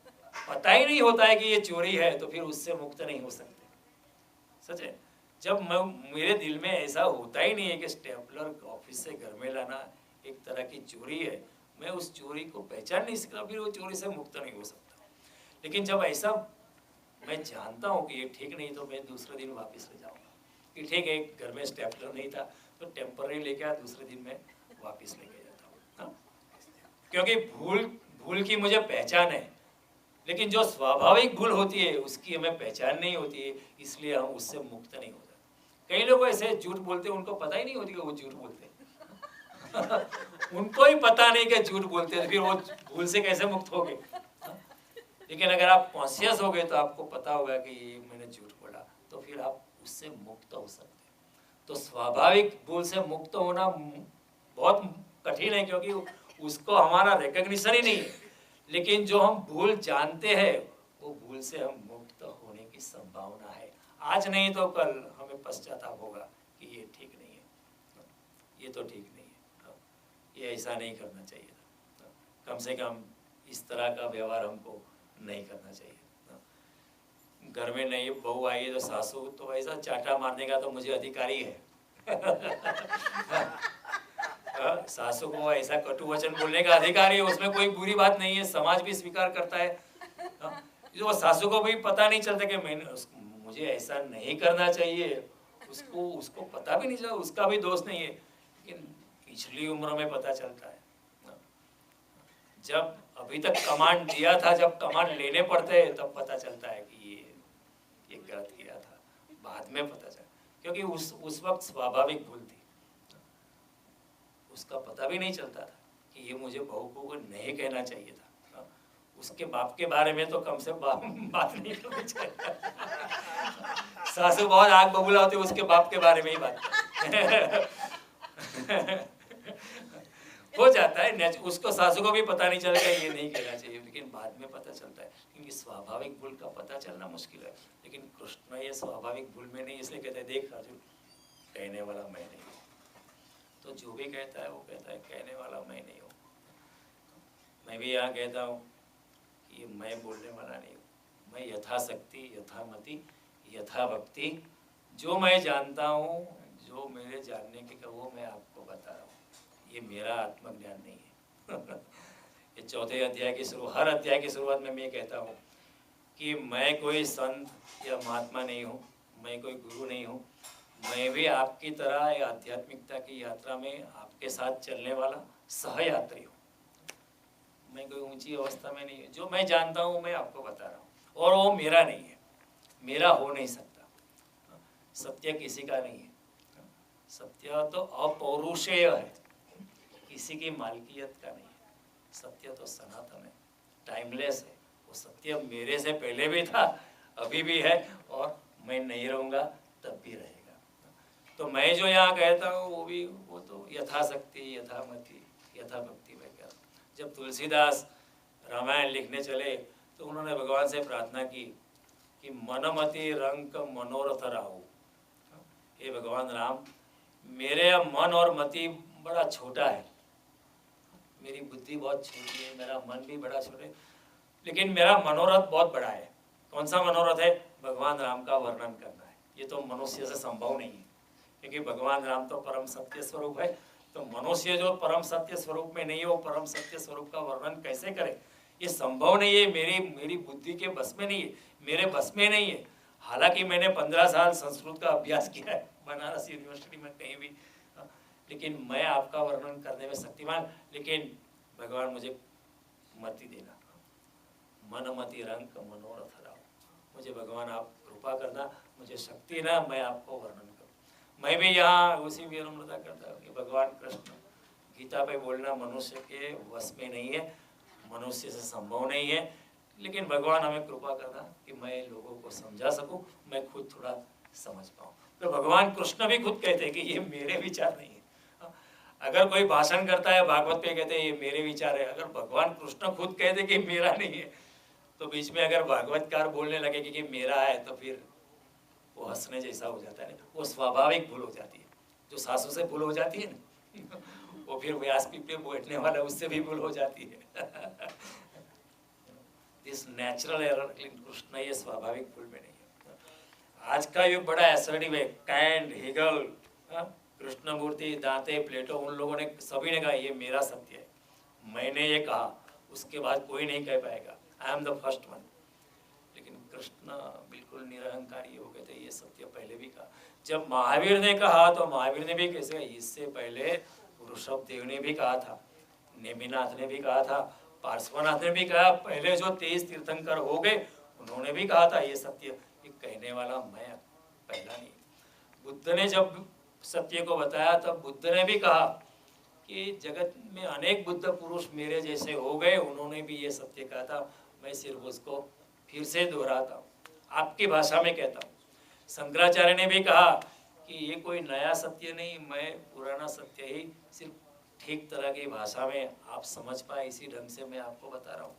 पता ही नहीं होता है कि ये चोरी है तो फिर उससे मुक्त नहीं हो सकते। सच है, जब मेरे दिल में ऐसा होता ही नहीं है कि स्टेपलर ऑफिस से घर में लाना एक तरह की चोरी है, मैं उस चोरी को पहचान नहीं सकता, फिर वो चोरी से मुक्त नहीं हो सकता। लेकिन जब ऐसा मैं जानता हूँ कि ये ठीक नहीं, तो मैं दूसरे दिन वापस ले जाऊँगा कि ठीक है घर में स्टेपलर नहीं था तो टेम्पररी लेके आ, दूसरे दिन मैं वापस लेके जाता हूँ। क्योंकि भूल की मुझे पहचान है, लेकिन जो स्वाभाविक भूल होती है उसकी हमें पहचान नहीं होती है, इसलिए हम उससे मुक्त नहीं हो जाते। कई लोग ऐसे झूठ बोलते हैं, उनको पता ही नहीं होती कि वो झूठ बोलते हैं। उनको ही पता नहीं कि झूठ बोलते हैं, फिर वो भूल से कैसे मुक्त हो गए। लेकिन अगर आप कॉन्शियस हो गए तो आपको पता होगा कि ये मैंने झूठ बोला, तो फिर आप उससे मुक्त हो सकते हैं। तो स्वाभाविक भूल से मुक्त होना बहुत कठिन है, क्योंकि उसको हमारा रिकॉग्निशन ही नहीं है। लेकिन जो हम भूल जानते हैं वो भूल से हम मुक्त होने की संभावना है। आज नहीं तो कल हमें पश्चाताप होगा कि ये ठीक नहीं है, ये तो ठीक नहीं है, ये ऐसा नहीं करना चाहिए था। कम से कम इस तरह का व्यवहार हमको नहीं करना चाहिए। घर में नई बहू आई तो सासू तो ऐसा चाटा मारने का तो मुझे अधिकारी है। सासू को ऐसा कटु वचन बोलने का अधिकार है, उसमें कोई बुरी बात नहीं है, समाज भी स्वीकार करता है। जो सासू को भी पता नहीं चलता कि मुझे ऐसा नहीं करना चाहिए, उसको पता भी नहीं चलता, उसका भी दोष नहीं है, लेकिन पिछली उम्र में पता चलता है। जब अभी तक कमांड दिया था, जब कमांड लेने पड़ते हैं तब पता चलता है कि ये गलत किया था, बाद में पता चला, क्योंकि उस वक्त स्वाभाविक भूल थी, उसका पता भी नहीं चलता था कि ये मुझे बहू को नहीं कहना चाहिए था। उसके बाप के बारे में तो कम से बात नहीं करनी चाहिए। सासू बहुत आग बबूला होती है, उसके बाप के बारे में ही बात हो जाता है। उसको सासू को भी पता नहीं चलेगा ये नहीं कहना चाहिए, लेकिन बाद में पता चलता है, क्योंकि स्वाभाविक भूल का पता चलना मुश्किल है। लेकिन कृष्ण ये स्वाभाविक भूल में नहीं, इसलिए कहते हैं देख अर्जुन, कहने वाला मैं नहीं हूँ। तो जो भी कहता है वो कहता है कहने वाला मैं नहीं हूँ। मैं भी यहाँ कहता हूँ कि मैं बोलने वाला नहीं हूँ। मैं यथाशक्ति, यथामति, यथा भक्ति, जो मैं जानता हूँ, जो मेरे जानने के वो मैं आपको बता रहा हूँ। ये मेरा आत्मज्ञान नहीं है। ये चौथे अध्याय की हर अध्याय की शुरुआत में मैं कहता हूँ कि मैं कोई संत या महात्मा नहीं हूँ, मैं कोई गुरु नहीं हूँ, मैं भी आपकी तरह आध्यात्मिकता की यात्रा में आपके साथ चलने वाला सहयात्री हूँ। मैं कोई ऊंची अवस्था में नहीं है, जो मैं जानता हूँ मैं आपको बता रहा हूँ, और वो मेरा नहीं है, मेरा हो नहीं सकता। सत्य किसी का नहीं है, सत्य तो अपौरुषेय है, किसी की मालकियत का नहीं है। सत्य तो सनातन है, टाइमलेस है, वो सत्य मेरे से पहले भी था, अभी भी है, और मैं नहीं रहूँगा तब भी रहेगा। तो मैं जो यहाँ कहता हूँ वो तो यथाशक्ति, यथामति, यथा भक्ति में कहता हूँ। जब तुलसीदास रामायण लिखने चले तो उन्होंने भगवान से प्रार्थना की कि मनमति रंग मनोरथ राहु। हे भगवान राम, मेरे मन और मति बड़ा छोटा है, मेरी बुद्धि बहुत छोटी है, मेरा मन भी बड़ा छोटा है, लेकिन मेरा मनोरथ बहुत बड़ा है। कौन सा मनोरथ है? भगवान राम का वर्णन करना है। ये तो मनुष्य से संभव नहीं है, क्योंकि भगवान राम तो परम सत्य स्वरूप है। तो मनुष्य जो परम सत्य स्वरूप में नहीं है, वो परम सत्य स्वरूप का वर्णन कैसे करे? ये संभव नहीं है, मेरी बुद्धि के बस में नहीं है, मेरे बस में नहीं है। हालांकि मैंने 15 साल संस्कृत का अभ्यास किया है बनारस यूनिवर्सिटी में, कहीं भी, लेकिन मैं आपका वर्णन करने में शक्तिमान, लेकिन भगवान मुझे मति देना, मन मति रंग मनोरथ राव। मुझे भगवान आप कृपा करना, मुझे शक्ति ना, मैं आपको वर्णन करूं। मैं भी यहाँ उसी विनम्रता करता हूँ कि भगवान कृष्ण, गीता पे बोलना मनुष्य के वश में नहीं है, मनुष्य से संभव नहीं है, लेकिन भगवान हमें कृपा करना कि मैं लोगों को समझा सकूं, मैं खुद थोड़ा समझ पाऊं। तो भगवान कृष्ण भी खुद कहते हैं कि ये मेरे विचार नहीं है। अगर कोई भाषण करता है भागवत पे, कहते हैं ये मेरे विचार है। अगर भगवान कृष्ण खुद कहते कि मेरा नहीं है, तो बीच में अगर भागवतकार बोलने लगे कि मेरा है, तो फिर वो हंसने जैसा हो जाता है ना, वो स्वाभाविक भूल हो जाती है। जो सासू से भूल हो जाती है ना, वो फिर व्यासपीठ पे बैठने वाला उससे भी भूल हो जाती है। दिस नेचुरल एरर, लेकिन कृष्ण ये स्वाभाविक भूल में नहीं है। आज का युग बड़ा असर्टिव है। कैंट, हेगल, कृष्णमूर्ति, दांते, प्लेटो, उन लोगों ने सभी ने कहा ये मेरा सत्य है, मैंने ये कहा, उसके बाद कोई नहीं कह पाएगा, I am the first one. लेकिन कृष्ण बिल्कुल निरहंकारी हो गए थे, ये सत्य पहले भी कहा। जब महावीर ने कहा तो महावीर ने भी कैसे, इससे पहले ऋषभ देव ने भी कहा था, नेमिनाथ ने भी कहा था, पार्श्वनाथ ने भी कहा, पहले जो 23 तीर्थंकर हो गए उन्होंने भी कहा था ये सत्य। ये कहने वाला मैं पहला नहीं। बुद्ध ने जब सत्य को बताया तब बुद्ध ने भी कहा कि जगत में अनेक बुद्ध पुरुष मेरे जैसे हो गए, उन्होंने भी ये सत्य कहा था। मैं सिर्फ उसको फिर से दोहराता हूँ, आपकी भाषा में कहता हूँ। शंकराचार्य ने भी कहा कि ये कोई नया सत्य नहीं, मैं पुराना सत्य ही सिर्फ ठीक तरह की भाषा में आप समझ पाए इसी ढंग से मैं आपको बता रहा हूँ।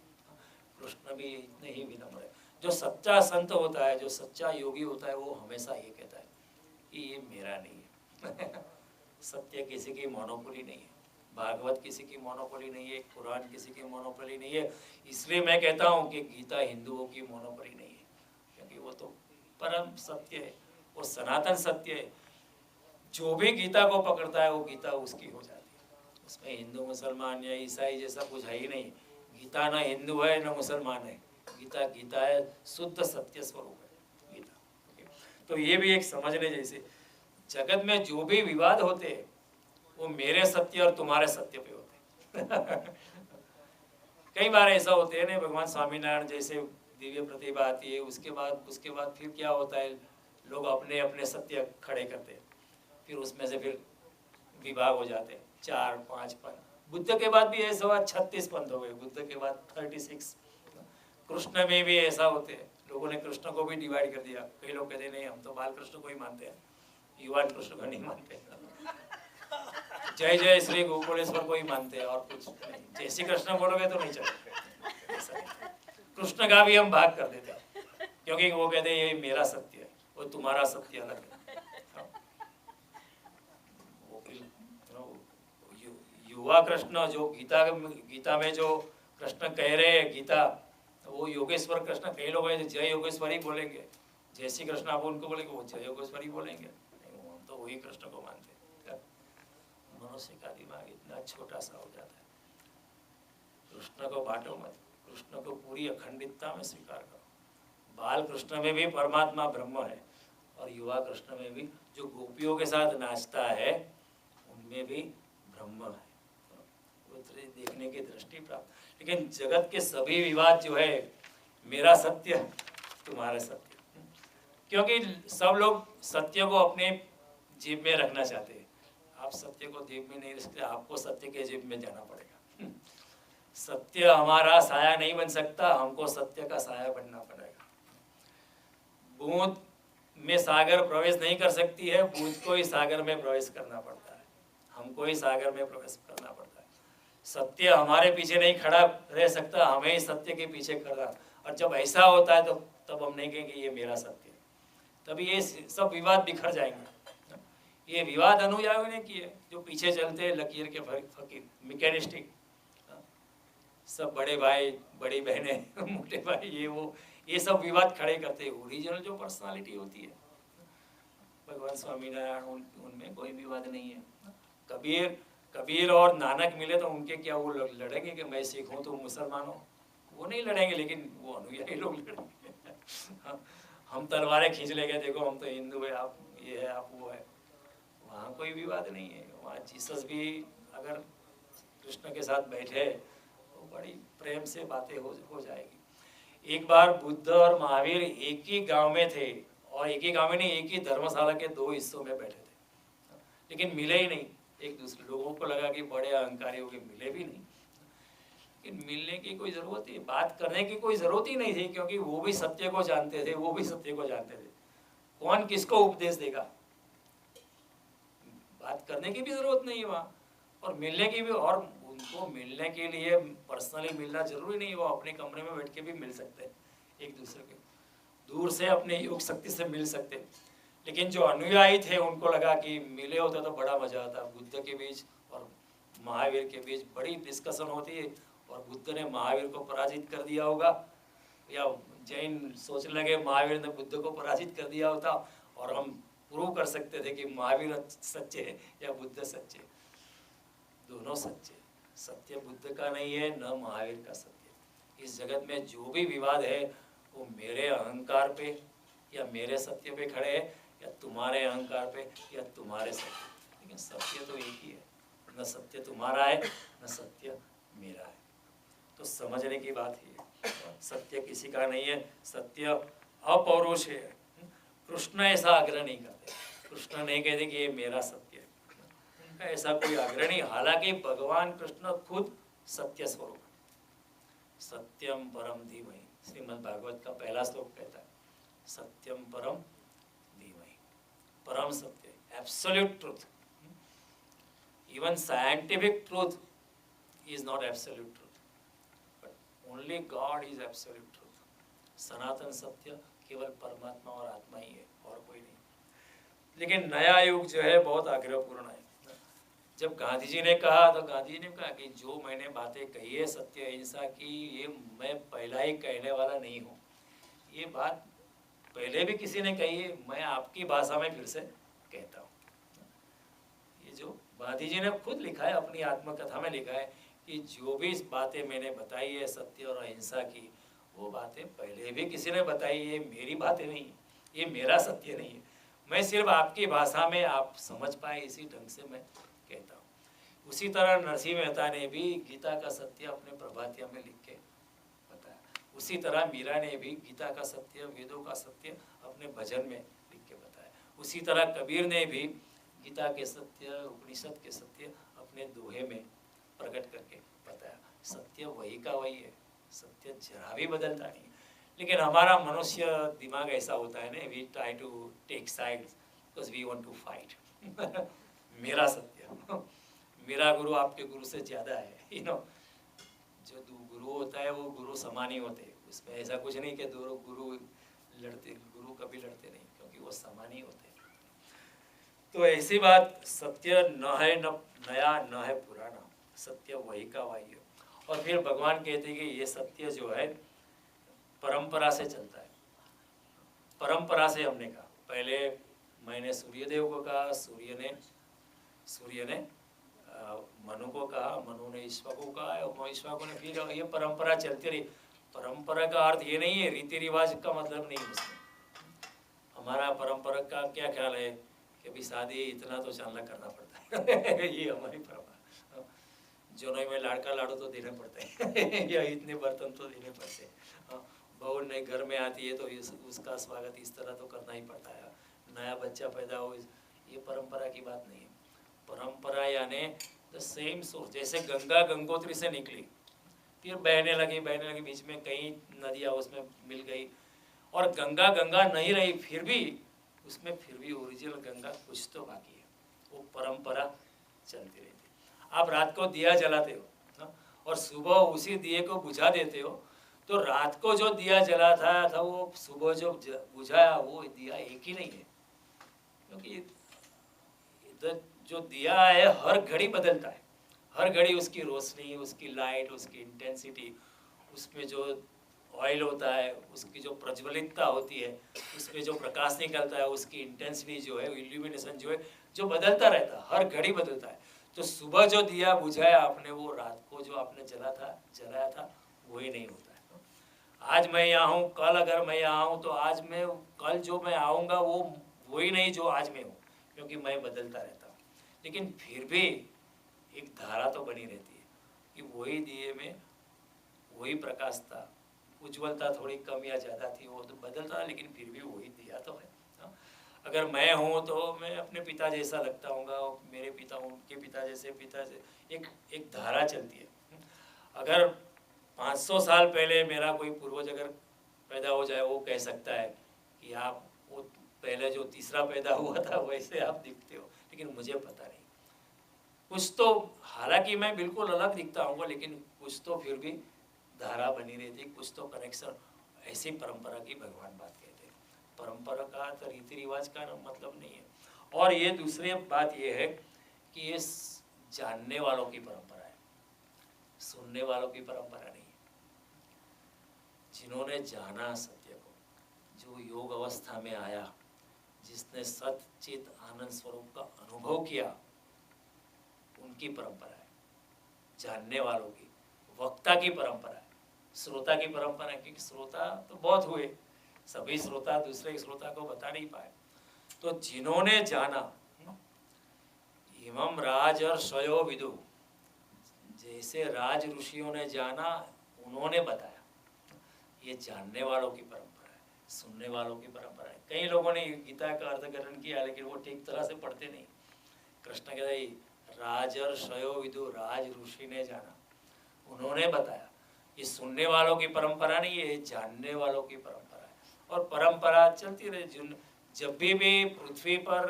कृष्ण भी इतने ही विनम्र है। जो सच्चा संत होता है, जो सच्चा योगी होता है, वो हमेशा ये कहता है कि ये मेरा नहीं है। सत्य किसी की मोनोपोली नहीं है, भागवत किसी की मोनोपोली नहीं है, कुरान किसी की मोनोपोली नहीं है। इसलिए मैं कहता हूँ कि गीता हिंदुओं की मोनोपोली नहीं है, क्योंकि वो तो परम सत्य है, वो सनातन सत्य है। जो भी गीता को पकड़ता है वो गीता उसकी हो जाती है। उसमें हिंदू मुसलमान या ईसाई जैसा कुछ है ही नहीं। गीता ना हिंदू है ना मुसलमान है, गीता गीता है, शुद्ध सत्य स्वरूप है गीता। तो ये भी एक समझने जैसे, जगत में जो भी विवाद होते हैं वो मेरे सत्य और तुम्हारे सत्य पे होते हैं। कई बार ऐसा होते हैं ना, भगवान स्वामीनारायण जैसे दिव्य प्रतिभा आती है, उसके बाद फिर क्या होता है, लोग अपने अपने सत्य खड़े करते हैं, फिर उसमें से फिर विभाग हो जाते हैं, 4-5 पंथ। बुद्ध के बाद भी ऐसा हुआ, 36 पंथ हो गए, बुद्ध के बाद 36। कृष्ण में भी ऐसा होते हैं, लोगों ने कृष्ण को भी डिवाइड कर दिया। कई लोग कहते नहीं, हम तो बाल कृष्ण को ही मानते हैं, युवान कृष्ण को नहीं मानते, जय जय श्री गोकुलेश्वर को ही मानते हैं, और कुछ नहीं। जय श्री कृष्ण बोलोगे तो नहीं चलेगा। कृष्ण का भी हम भाग कर देते हैं, क्योंकि वो कहते हैं ये मेरा सत्य है, वो तुम्हारा सत्य अलग है। युवा कृष्ण जो गीता में जो कृष्ण कह रहे हैं, गीता वो योगेश्वर कृष्ण, कई लोग हैं जय योगेश्वर ही बोलेंगे, जय श्री कृष्ण आप उनको बोलेंगे वो जय योगेश्वर ही बोलेंगे, हम तो वही कृष्ण को मानते हैं। मनुष्य का दिमाग इतना छोटा सा हो जाता है। कृष्ण को बांटो मत, कृष्ण को पूरी अखंडितता में स्वीकार करो। बाल कृष्ण में भी परमात्मा ब्रह्म है, और युवा कृष्ण में भी जो गोपियों के साथ नाचता है उनमें भी ब्रह्म है। वो देखने की दृष्टि प्राप्त। लेकिन जगत के सभी विवाद जो है, मेरा सत्य तुम्हारा सत्य, क्योंकि सब लोग सत्य को अपने जेब में रखना चाहते हैं। आप सत्य को जेब में नहीं रख सकते, आपको सत्य के जेब में जाना पड़ेगा। सत्य हमारा साया नहीं बन सकता, हमको सत्य का साया बनना पड़ेगा। बूंद में सागर प्रवेश नहीं कर सकती है, बूंद को ही सागर में प्रवेश करना पड़ता है, हमको ही सागर में प्रवेश करना पड़ता है। सत्य हमारे पीछे नहीं खड़ा रह सकता, हमें ही सत्य के पीछे खड़ा। और जब ऐसा होता है तो तब हम नहीं कहेंगे ये मेरा सत्य है, तभी ये सब विवाद बिखर जाएंगे। ये विवाद अनुयायियों ने किए, जो पीछे चलते हैं लकीर के फकीर, मैकेनिस्टिक, सब बड़े भाई बड़ी बहनें मोटे भाई ये वो, ये सब विवाद खड़े करते हैं। ओरिजिनल जो पर्सनालिटी होती है भगवान स्वामीनारायण, उनमें कोई विवाद नहीं है। कबीर और नानक मिले तो उनके क्या वो लड़ेंगे कि मैं सिख हूँ तुम मुसलमान हो? वो नहीं लड़ेंगे, लेकिन वो अनुयायी लोग लड़ेंगे। हम तलवारें खींच लेंगे, देखो हम तो हिंदू है, आप ये है, आप वो है। वहाँ कोई विवाद नहीं है। वहाँ जीसस भी अगर कृष्ण के साथ बैठे तो बड़ी प्रेम से बातें हो जाएगी। एक बार बुद्ध और महावीर एक ही गांव में थे, और एक ही गांव में नहीं, एक ही धर्मशाला के दो हिस्सों में बैठे थे, लेकिन मिले ही नहीं एक दूसरे। लोगों को लगा कि बड़े अहंकारी हो गए, मिले भी नहीं। लेकिन मिलने की कोई जरूरत ही, बात करने की कोई जरूरत ही नहीं थी, क्योंकि वो भी सत्य को जानते थे, वो भी सत्य को जानते थे। कौन किसको उपदेश देगा? बात करने की भी जरूरत नहीं है वहाँ, और मिलने की भी। और उनको मिलने के लिए पर्सनली मिलना जरूरी नहीं है, वो अपने कमरे में बैठ के भी मिल सकते हैं एक दूसरे के, दूर से अपने योग शक्ति से मिल सकते हैं। लेकिन जो अनुयायी थे उनको लगा कि मिले होते तो बड़ा मजा आता। बुद्ध के बीच और महावीर के बीच बड़ी डिस्कशन होती है, और बुद्ध ने महावीर को पराजित कर दिया होगा, या जैन सोचने लगे महावीर ने बुद्ध को पराजित कर दिया होता, और हम प्रूव कर सकते थे कि महावीर सच्चे है या बुद्ध सच्चे। दोनों सच्चे। सत्य बुद्ध का नहीं है, न महावीर का सत्य। इस जगत में जो भी विवाद है वो मेरे अहंकार पे या मेरे सत्य पे खड़े है, या तुम्हारे अहंकार पे या तुम्हारे सत्य। लेकिन सत्य तो एक ही है, न सत्य तुम्हारा है न सत्य मेरा है। तो समझने की बात है, सत्य किसी का नहीं है, सत्य अपौरुष है। कृष्ण ऐसा आग्रह नहीं करते, कृष्ण नहीं कहते कि ये मेरा सत्य है, उनका ऐसा कोई आग्रह नहीं। हालांकि भगवान कृष्ण खुद सत्य स्वरूप है। सत्यम परम धीमहि, श्रीमद् भागवत का पहला श्लोक कहता है, सत्यम परम धीमहि, परम सत्य, absolute truth. Even scientific truth is not absolute truth, but only God is absolute truth. सनातन सत्य केवल परमात्मा और आत्मा ही है, और कोई नहीं। लेकिन नया युग जो है बहुत आग्रहपूर्ण है। जब गांधी जी ने कहा तो गांधी जी ने कहा कि जो मैंने बातें कही है सत्य अहिंसा की, ये मैं पहला ही कहने वाला नहीं हूँ। ये बात पहले भी किसी ने कही है, मैं आपकी भाषा में फिर से कहता हूँ। ये जो गांधी जी ने खुद लिखा है, अपनी आत्मकथा में लिखा है कि जो भी बातें मैंने बताई है सत्य और अहिंसा की, वो बातें पहले भी किसी ने बताई है, मेरी बातें नहीं, ये मेरा सत्य नहीं है। मैं सिर्फ आपकी भाषा में आप समझ पाए इसी ढंग से मैं कहता हूँ। उसी तरह नरसिंह मेहता ने भी गीता का सत्य अपने प्रभातिया में लिख के बताया। उसी तरह मीरा ने भी गीता का सत्य, वेदों का सत्य अपने भजन में लिख के बताया। उसी तरह कबीर ने भी गीता के सत्य, उपनिषद के सत्य अपने दोहे में प्रकट करके बताया। सत्य वही का वही है, सत्य जरा भी बदलता नहीं। लेकिन हमारा मनुष्य दिमाग ऐसा होता है ना, we try to take sides because we want to fight. मेरा सत्य, मेरा गुरु आपके गुरु से ज़्यादा है, यू नो। जो गुरु होता है वो गुरु समान ही होते हैं, उसमें ऐसा कुछ नहीं कि दो गुरु लड़ते, गुरु कभी लड़ते नहीं, क्योंकि वो समान ही होते हैं। तो ऐसी बात, सत्य न है न नया न है पुराना, सत्य वही का वही है। और फिर भगवान कहते हैं कि ये सत्य जो है परंपरा से चलता है। परंपरा से हमने कहा, पहले मैंने सूर्यदेव को कहा, सूर्य ने मनु को कहा, मनु ने ईश्वर को कहा, और ईश्वर ने फिर ये परंपरा चलती रही। परंपरा का अर्थ ये नहीं है रीति रिवाज का मतलब नहीं है उसमें। हमारा परंपरा का क्या ख्याल है कि अभी शादी इतना तो चालना करना पड़ता है। ये हमारी परंपरा। जनोई में लाड़का लाड़ू तो देने पड़ते हैं या इतने बर्तन तो देने पड़ते हैं। बहू नए घर में आती है तो उसका स्वागत इस तरह तो करना ही पड़ता है। नया बच्चा पैदा हो, ये परंपरा की बात नहीं है। परंपरा यानी द सेम सोर्स। जैसे गंगा गंगोत्री से निकली, फिर बहने लगी, बीच में कई नदियाँ उसमें मिल गई, और गंगा गंगा नहीं रही, फिर भी उसमें फिर भी ओरिजिनल गंगा कुछ तो बाकी है, वो परंपरा चलती रहती है। आप रात को दिया जलाते हो ना, और सुबह उसी दिए को बुझा देते हो, तो रात को जो दिया जला था वो सुबह जो बुझाया वो दिया एक ही नहीं है, क्योंकि जो दिया है हर घड़ी बदलता है, हर घड़ी उसकी रोशनी, उसकी लाइट, उसकी इंटेंसिटी, उसमें जो ऑयल होता है, उसकी जो प्रज्वलितता होती है, उसमें जो प्रकाश निकलता है, उसकी इंटेंसिटी जो है, इल्यूमिनेशन जो है, जो बदलता रहता है, हर घड़ी बदलता है। तो सुबह जो दिया बुझाया आपने, वो रात को जो आपने जलाया था वही नहीं होता है। आज मैं यहाँ हूँ, कल अगर मैं यहाँ हूँ तो आज मैं, कल जो मैं आऊँगा वो वही नहीं जो आज मैं हूँ, क्योंकि मैं बदलता रहता हूँ। लेकिन फिर भी एक धारा तो बनी रहती है कि वही दिए में वही प्रकाश था, उज्ज्वलता थोड़ी कम या ज़्यादा थी, वो तो बदलता, लेकिन फिर भी वही दिया तो है। अगर मैं हूँ तो मैं अपने पिता जैसा लगता हूँगा, मेरे पिता उनके पिता जैसे, एक धारा चलती है। अगर 500 साल पहले मेरा कोई पूर्वज अगर पैदा हो जाए, वो कह सकता है कि आप वो पहले जो तीसरा पैदा हुआ था वैसे आप दिखते हो, लेकिन मुझे पता नहीं, कुछ तो, हालांकि मैं बिल्कुल अलग दिखता हूँ, लेकिन कुछ तो फिर भी धारा बनी रहती, कुछ तो कनेक्शन। ऐसी परंपरा की भगवान बात कहते हैं। परंपरा का तो रीति रिवाज का मतलब नहीं है। और ये दूसरी बात ये है कि ये जानने वालों की परंपरा है, सुनने वालों की परंपरा नहीं है। जिन्होंने जाना सत्य को, जो योग अवस्था में आया, जिसने सच्चित आनंद स्वरूप का अनुभव किया, उनकी परंपरा है। जानने वालों की, वक्ता की परंपरा है, श्रोता की परंपरा है, क्योंकि श्रोता तो बहुत हुए, सभी श्रोता दूसरे श्रोता को बता नहीं पाए। तो जिन्होंने जाना, इमं राजर्षयो विदु, जैसे राज ऋषियों ने जाना, उन्होंने बताया। ये जानने वालों की परंपरा है, सुनने वालों की परंपरा है। कई लोगों ने गीता का अर्थग्रहण किया, लेकिन वो ठीक तरह से पढ़ते नहीं। कृष्ण कहता है राजर्षयो विदु, राज ऋषि ने जाना, उन्होंने बताया। ये सुनने वालों की परंपरा नहीं, ये जानने वालों की परंपरा है। और परंपरा चलती रहे। जब भी पृथ्वी पर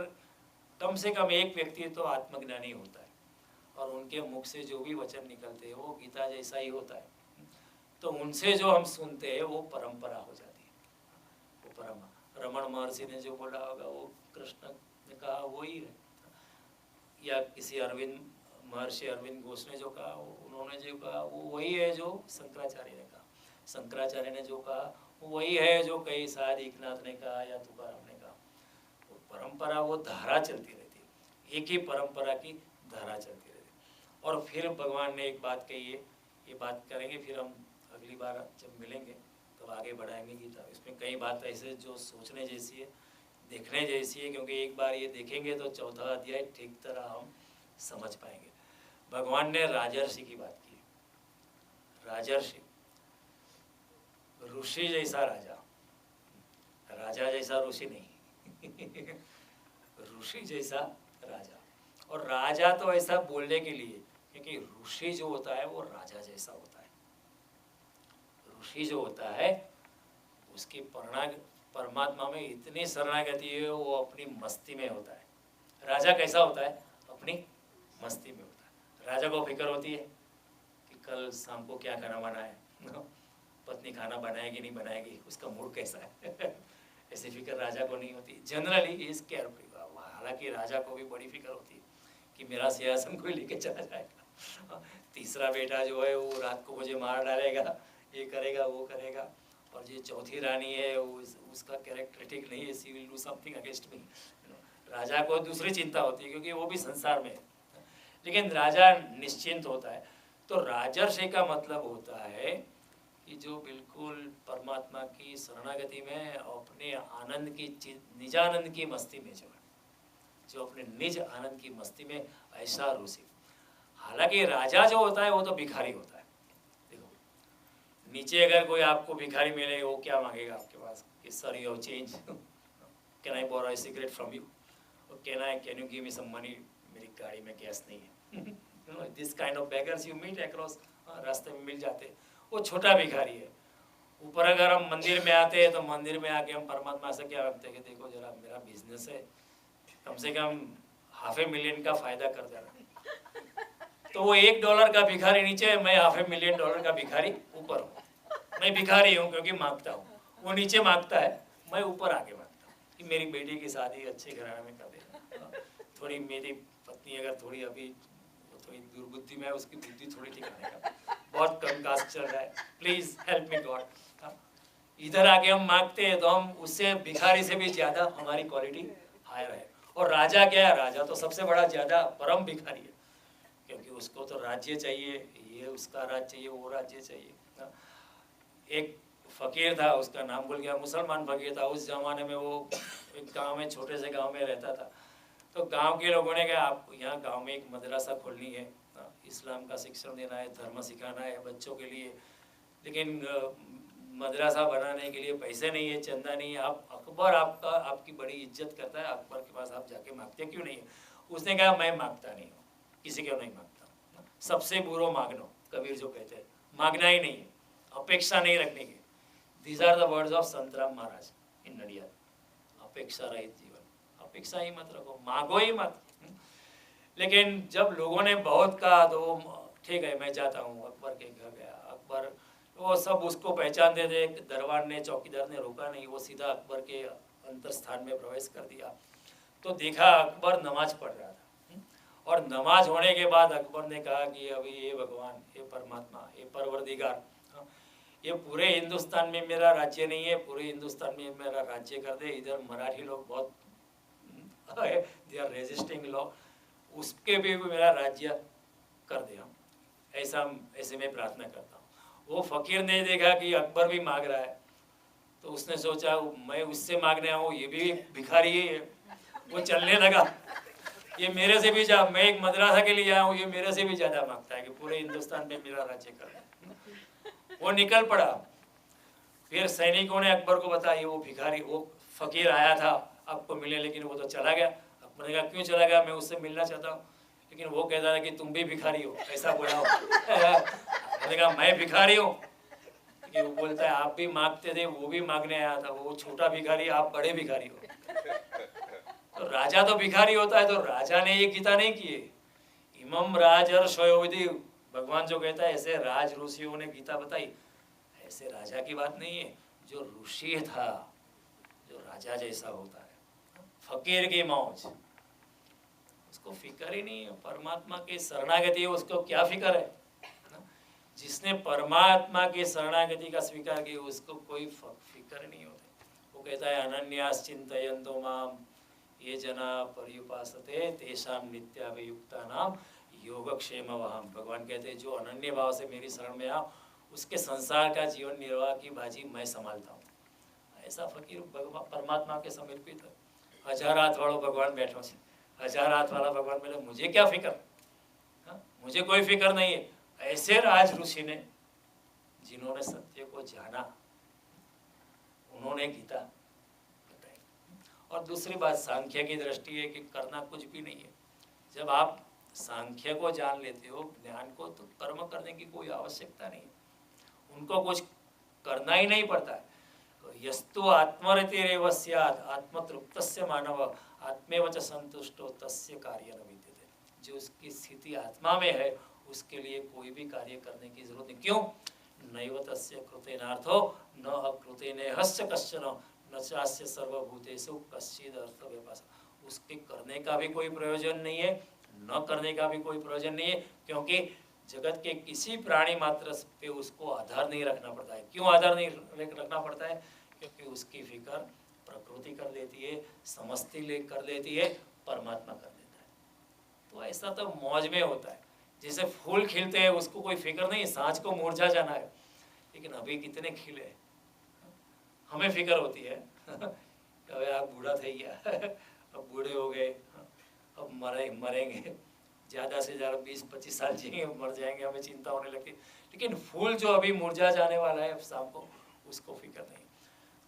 कम से कम एक व्यक्ति तो आत्मज्ञानी होता है, और उनके मुख से जो भी वचन निकलते हैं वो गीता जैसा ही होता है। तो उनसे जो हम सुनते हैं वो परंपरा हो जाती है, वो परंपरा। रमण महर्षि ने जो बोला होगा वो कृष्ण ने कहा वही है, या किसी अरविंद महर्षि अरविंद घोष ने जो कहा, उन्होंने जो कहा वो वही है जो शंकराचार्य ने कहा। शंकराचार्य ने जो कहा वो वही है जो कई शायद एकनाथ ने कहा या तुकाराम ने कहा। वो परंपरा, वो धारा चलती रहती है, एक ही परंपरा की धारा चलती रहती है। और फिर भगवान ने एक बात कही है, ये बात करेंगे फिर हम अगली बार जब मिलेंगे तब आगे बढ़ाएंगे गीता। इसमें कई बात ऐसे जो सोचने जैसी है, देखने जैसी है, क्योंकि एक बार ये देखेंगे तो चौथा अध्याय ठीक तरह हम समझ पाएंगे। भगवान ने राजर्षि की बात की। राजर्षि, ऋषि जैसा राजा, राजा जैसा ऋषि नहीं ऋषि जैसा राजा। और राजा तो ऐसा बोलने के लिए, क्योंकि ऋषि जो होता है वो राजा जैसा होता है। ऋषि जो होता है उसकी परमात्मा में इतनी शरणागति है, वो अपनी मस्ती में होता है। राजा कैसा होता है? अपनी मस्ती में होता है। राजा को फिक्र होती है कि कल शाम को क्या खाना बनाना है, पत्नी खाना बनाएगी नहीं बनाएगी, उसका मूड कैसा है ऐसी फिक्र राजा को नहीं होती। Generally is carefree. हालांकि राजा को भी बड़ी फिक्र होती है कि मेरा सिंहासन कोई लेके चला जाएगा, तीसरा बेटा जो है वो रात को मुझे मार डालेगा, ये करेगा वो करेगा, और जो चौथी रानी है उसका कैरेक्टर ठीक नहीं है, she will do something against me. राजा को दूसरी चिंता होती है क्योंकि वो भी संसार में है, लेकिन राजा निश्चिंत होता है। तो राजर्षि का मतलब होता है कि जो बिल्कुल परमात्मा की शरणागति में, अपने आनंद की, निजानंद की मस्ती में जो अपने निज आनंद की मस्ती में ऐसा ऋषि। हालांकि राजा जो होता है वो तो भिखारी होता है। देखो, नीचे अगर कोई आपको भिखारी मिले, वो क्या मांगेगा आपके पास कि sir you have change, can I borrow a cigarette from you, और can you give me some money, मेरी गाड़ी में गैस नहीं है। This kind of beggars you meet across रास्ते में मिल जाते, वो छोटा भिखारी है। ऊपर अगर हम मंदिर में आते हैं तो मंदिर में आके हम परमात्मा से क्या करते हैं कि देखो जरा मेरा बिजनेस है, कम से कम $500,000 का फायदा कर देना। तो वो $1 का भिखारी नीचे है, मैं $500,000 का भिखारी ऊपर हूँ। मैं भिखारी हूँ क्योंकि मांगता हूँ, वो नीचे मांगता है, मैं ऊपर आके मांगता हूँ कि मेरी बेटी की शादी अच्छे घराने में कर देना। थोड़ी मेरी पत्नी अगर थोड़ी अभी थोड़ी दुर्बुद्धि में है, उसकी बुद्धि थोड़ी ठिकाने का, बहुत कम कास्ट चल रहा है, प्लीज हेल्प मी गॉड। इधर आके हम मांगते हैं तो हम उससे भिखारी से भी ज्यादा हमारी क्वालिटी हायर है। और राजा क्या है, राजा तो सबसे बड़ा ज्यादा परम भिखारी है, क्योंकि उसको तो राज्य चाहिए, ये उसका राज्य चाहिए, वो राज्य चाहिए। एक फकीर था, उसका नाम भूल गया, मुसलमान फकीर था। उस जमाने में वो एक गांव में, छोटे से गांव में रहता था। तो गांव के लोगों ने कहा आप यहाँ गांव में एक मदरसा खोलनी है, इस्लाम का शिक्षण देना है, धर्म सिखाना है बच्चों के लिए, लेकिन मदरसा बनाने के लिए पैसे नहीं है, चंदा नहीं है। आप अकबर आपकी बड़ी इज्जत करता है, अकबर के पास आप जाके मांगते क्यों नहीं है? उसने कहा मैं मांगता नहीं हूँ, किसी को नहीं मांगता। सबसे बुरो मांगनो, कबीर जो कहते हैं, मांगना ही नहीं है, अपेक्षा नहीं रखने की। These are the words of Sant Ram महाराज इन नडियाद। अपेक्षा रहित जीवन, अपेक्षा ही मत रखो, मांगो ही मत। लेकिन जब लोगों ने बहुत कहा तो ठीक है मैं जाता हूँ। अकबर के घर गया, अकबर वो सब उसको पहचानते थे। दरबार ने, चौकीदार ने रोका नहीं, वो सीधा अकबर के अंतर स्थान में प्रवेश कर दिया। तो देखा अकबर नमाज पढ़ रहा था, और नमाज होने के बाद अकबर ने कहा कि अभी ये भगवान, ये परमात्मा, ये परवरदिगार, ये पूरे हिंदुस्तान में मेरा राज्य नहीं है, पूरे हिंदुस्तान में मेरा राज्य कर दे। इधर मराठी लोग बहुत दे आर रेजिस्टिंग लॉ, उसके भी मेरा राज्य कर दे। हम ऐसे में प्रार्थना करता हूँ। वो फकीर ने देखा कि अकबर भी मांग रहा है, तो उसने सोचा मैं उससे मांगने आऊँ, ये भी भिखारी ही है। वो चलने लगा, ये मेरे से भी मैं एक मदरसा के लिए आया हूँ, ये मेरे से भी ज्यादा मांगता है कि पूरे हिंदुस्तान में मेरा राज्य कर दे। वो निकल पड़ा। फिर सैनिकों ने अकबर को बताया वो भिखारी, वो फकीर आया था आपको मिले, लेकिन वो तो चला गया। अकबर ने कहा क्यों चला गया? मैं उससे मिलना चाहता हूँ, लेकिन वो कहता था कि तुम भी भिखारी हो, ऐसा बोला हो। मैंने कहा मैं भिखारी हूँ? कि वो बोलता है आप भी मांगते थे, वो भी मांगने आया था, वो छोटा भिखारी, आप बड़े भिखारी हो। तो राजा तो भिखारी होता है, तो राजा ने ये गीता नहीं की है। इमम राजर्षयोविधि, भगवान जो कहता है ऐसे राज ऋषियों ने गीता बताई, ऐसे राजा की बात नहीं है। जो ऋषि था, जो राजा जैसा होता है, फकीर की मौज, उसको फिक्र ही नहीं है। परमात्मा की शरणागति है, उसको क्या फिक्र है? जिसने परमात्मा की शरणागति का स्वीकार किया उसको कोई फिक्र नहीं होती। वो कहता है अनन्यास चिंतयन्तो माम ये जना पर्युपासते तेषाम नित्याभियुक्तानाम योगक्षेम वहम। भगवान कहते हैं जो अनन्य भाव से मेरी शरण में आओ, उसके संसार का जीवन निर्वाह की बाजी मैं संभालता हूँ। ऐसा फकीर परमात्मा के समर्पित है। 1000 हाथ वालों भगवान बैठो छे, 1000 हाथ वाला भगवान बोले मुझे क्या फिक्र, मुझे कोई फिक्र नहीं है। ऐसे राज ऋषि ने, जिन्होंने सत्य को जाना, उन्होंने गीता बताई। और दूसरी बात सांख्य की दृष्टि है कि करना कुछ भी नहीं है। जब आप सांख्य को जान लेते हो, ज्ञान को, तो कर्म करने की कोई आवश्यकता नहीं है। उनको कुछ करना ही नहीं पड़ता है। यस्तु आत्मरतिरेव स्यात् आत्मतृप्तस्य मानव आत्मेव च संतुष्टो तस्य कार्य न विद्यते। जो उसकी स्थिति आत्मा में है उसके लिए कोई भी कार्य करने की जरूरत नहीं। क्यों? नैव तस्य कृतेनार्थो न अकृतेनेहस्य कश्चन न चास्य सर्वभूतेषु कश्चिद अर्थव्यपासः। उसके करने का भी कोई प्रयोजन नहीं है, न करने का भी कोई प्रयोजन नहीं है, क्योंकि जगत के किसी प्राणी मात्र पे उसको आधार नहीं रखना पड़ता है। क्यों आधार नहीं रखना पड़ता है? क्योंकि उसकी फिक्र प्रकृति कर देती है, समस्ती ले कर देती है, परमात्मा कर देता है। तो ऐसा तो मौज में होता है। जैसे फूल खिलते हैं उसको कोई फिक्र नहीं, सांझ को मुरझा जाना है, लेकिन अभी कितने खिले, हमें फिक्र होती है। अबे आप बूढ़ा थे गया, अब बूढ़े हो गए, अब मरेंगे, ज़्यादा से ज़्यादा 20-25 साल जिएंगे, मर जाएंगे, हमें चिंता होने लगती। लेकिन फूल जो अभी मुरझा जाने वाला है शाम को, उसको फिक्र नहीं।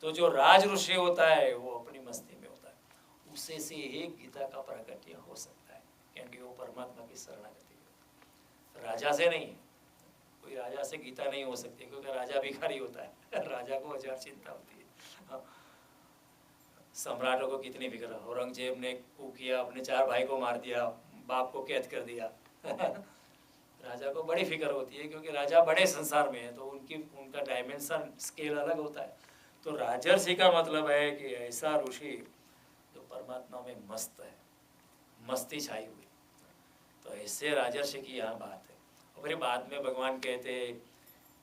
तो जो राज ऋषि होता है वो अपनी मस्ती में होता है, उसे से ही गीता का प्राकट्य हो सकता है, क्योंकि वो परमात्मा की शरणागति है, राजा से नहीं है। कोई राजा से गीता नहीं हो सकती, क्योंकि राजा भिखारी होता है राजा को हजार चिंता होती है। सम्राटों को कितनी फिक्र, औरंगजेब ने coup किया, अपने 4 भाई को मार दिया, बाप को कैद कर दिया राजा को बड़ी फिक्र होती है, क्योंकि राजा बड़े संसार में है, तो उनका डायमेंशन स्केल अलग होता है। तो राजर्षि का मतलब है कि ऐसा ऋषि जो परमात्मा में मस्त है, मस्ती छाई हुई, तो ऐसे राजर्षि की यहाँ बात है। और फिर बाद में भगवान कहते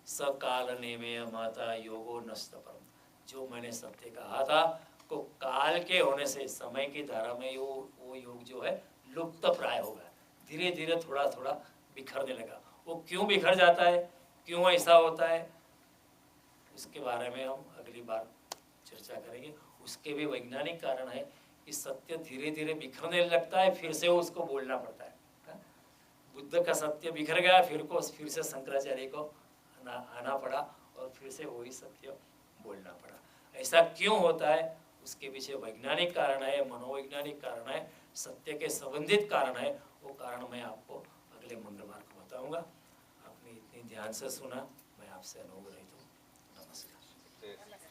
सकाल नेमेय माता योगो नस्त परम, जो मैंने सत्य कहा था को काल के होने से, समय की धारा में वो योग जो है लुप्त प्राय हो गया, धीरे धीरे थोड़ा थोड़ा बिखरने लगा। वो क्यों बिखर जाता है, क्यों ऐसा होता है, उसके बारे में हम अगली बार चर्चा करेंगे। उसके भी वैज्ञानिक कारण है कि सत्य धीरे धीरे बिखरने लगता है, फिर से उसको बोलना पड़ता है। बुद्ध का सत्य बिखर गया, फिर से शंकराचार्य को आना पड़ा और फिर से वही सत्य बोलना पड़ा। ऐसा क्यों होता है, उसके पीछे वैज्ञानिक कारण है, मनोवैज्ञानिक कारण है, सत्य के संबंधित कारण है। वो कारण मैं आपको अगले मंगलवार को बताऊंगा। आपने इतनी ध्यान से सुना, मैं आपसे अनुग्रहित हूँ। नमस्कार।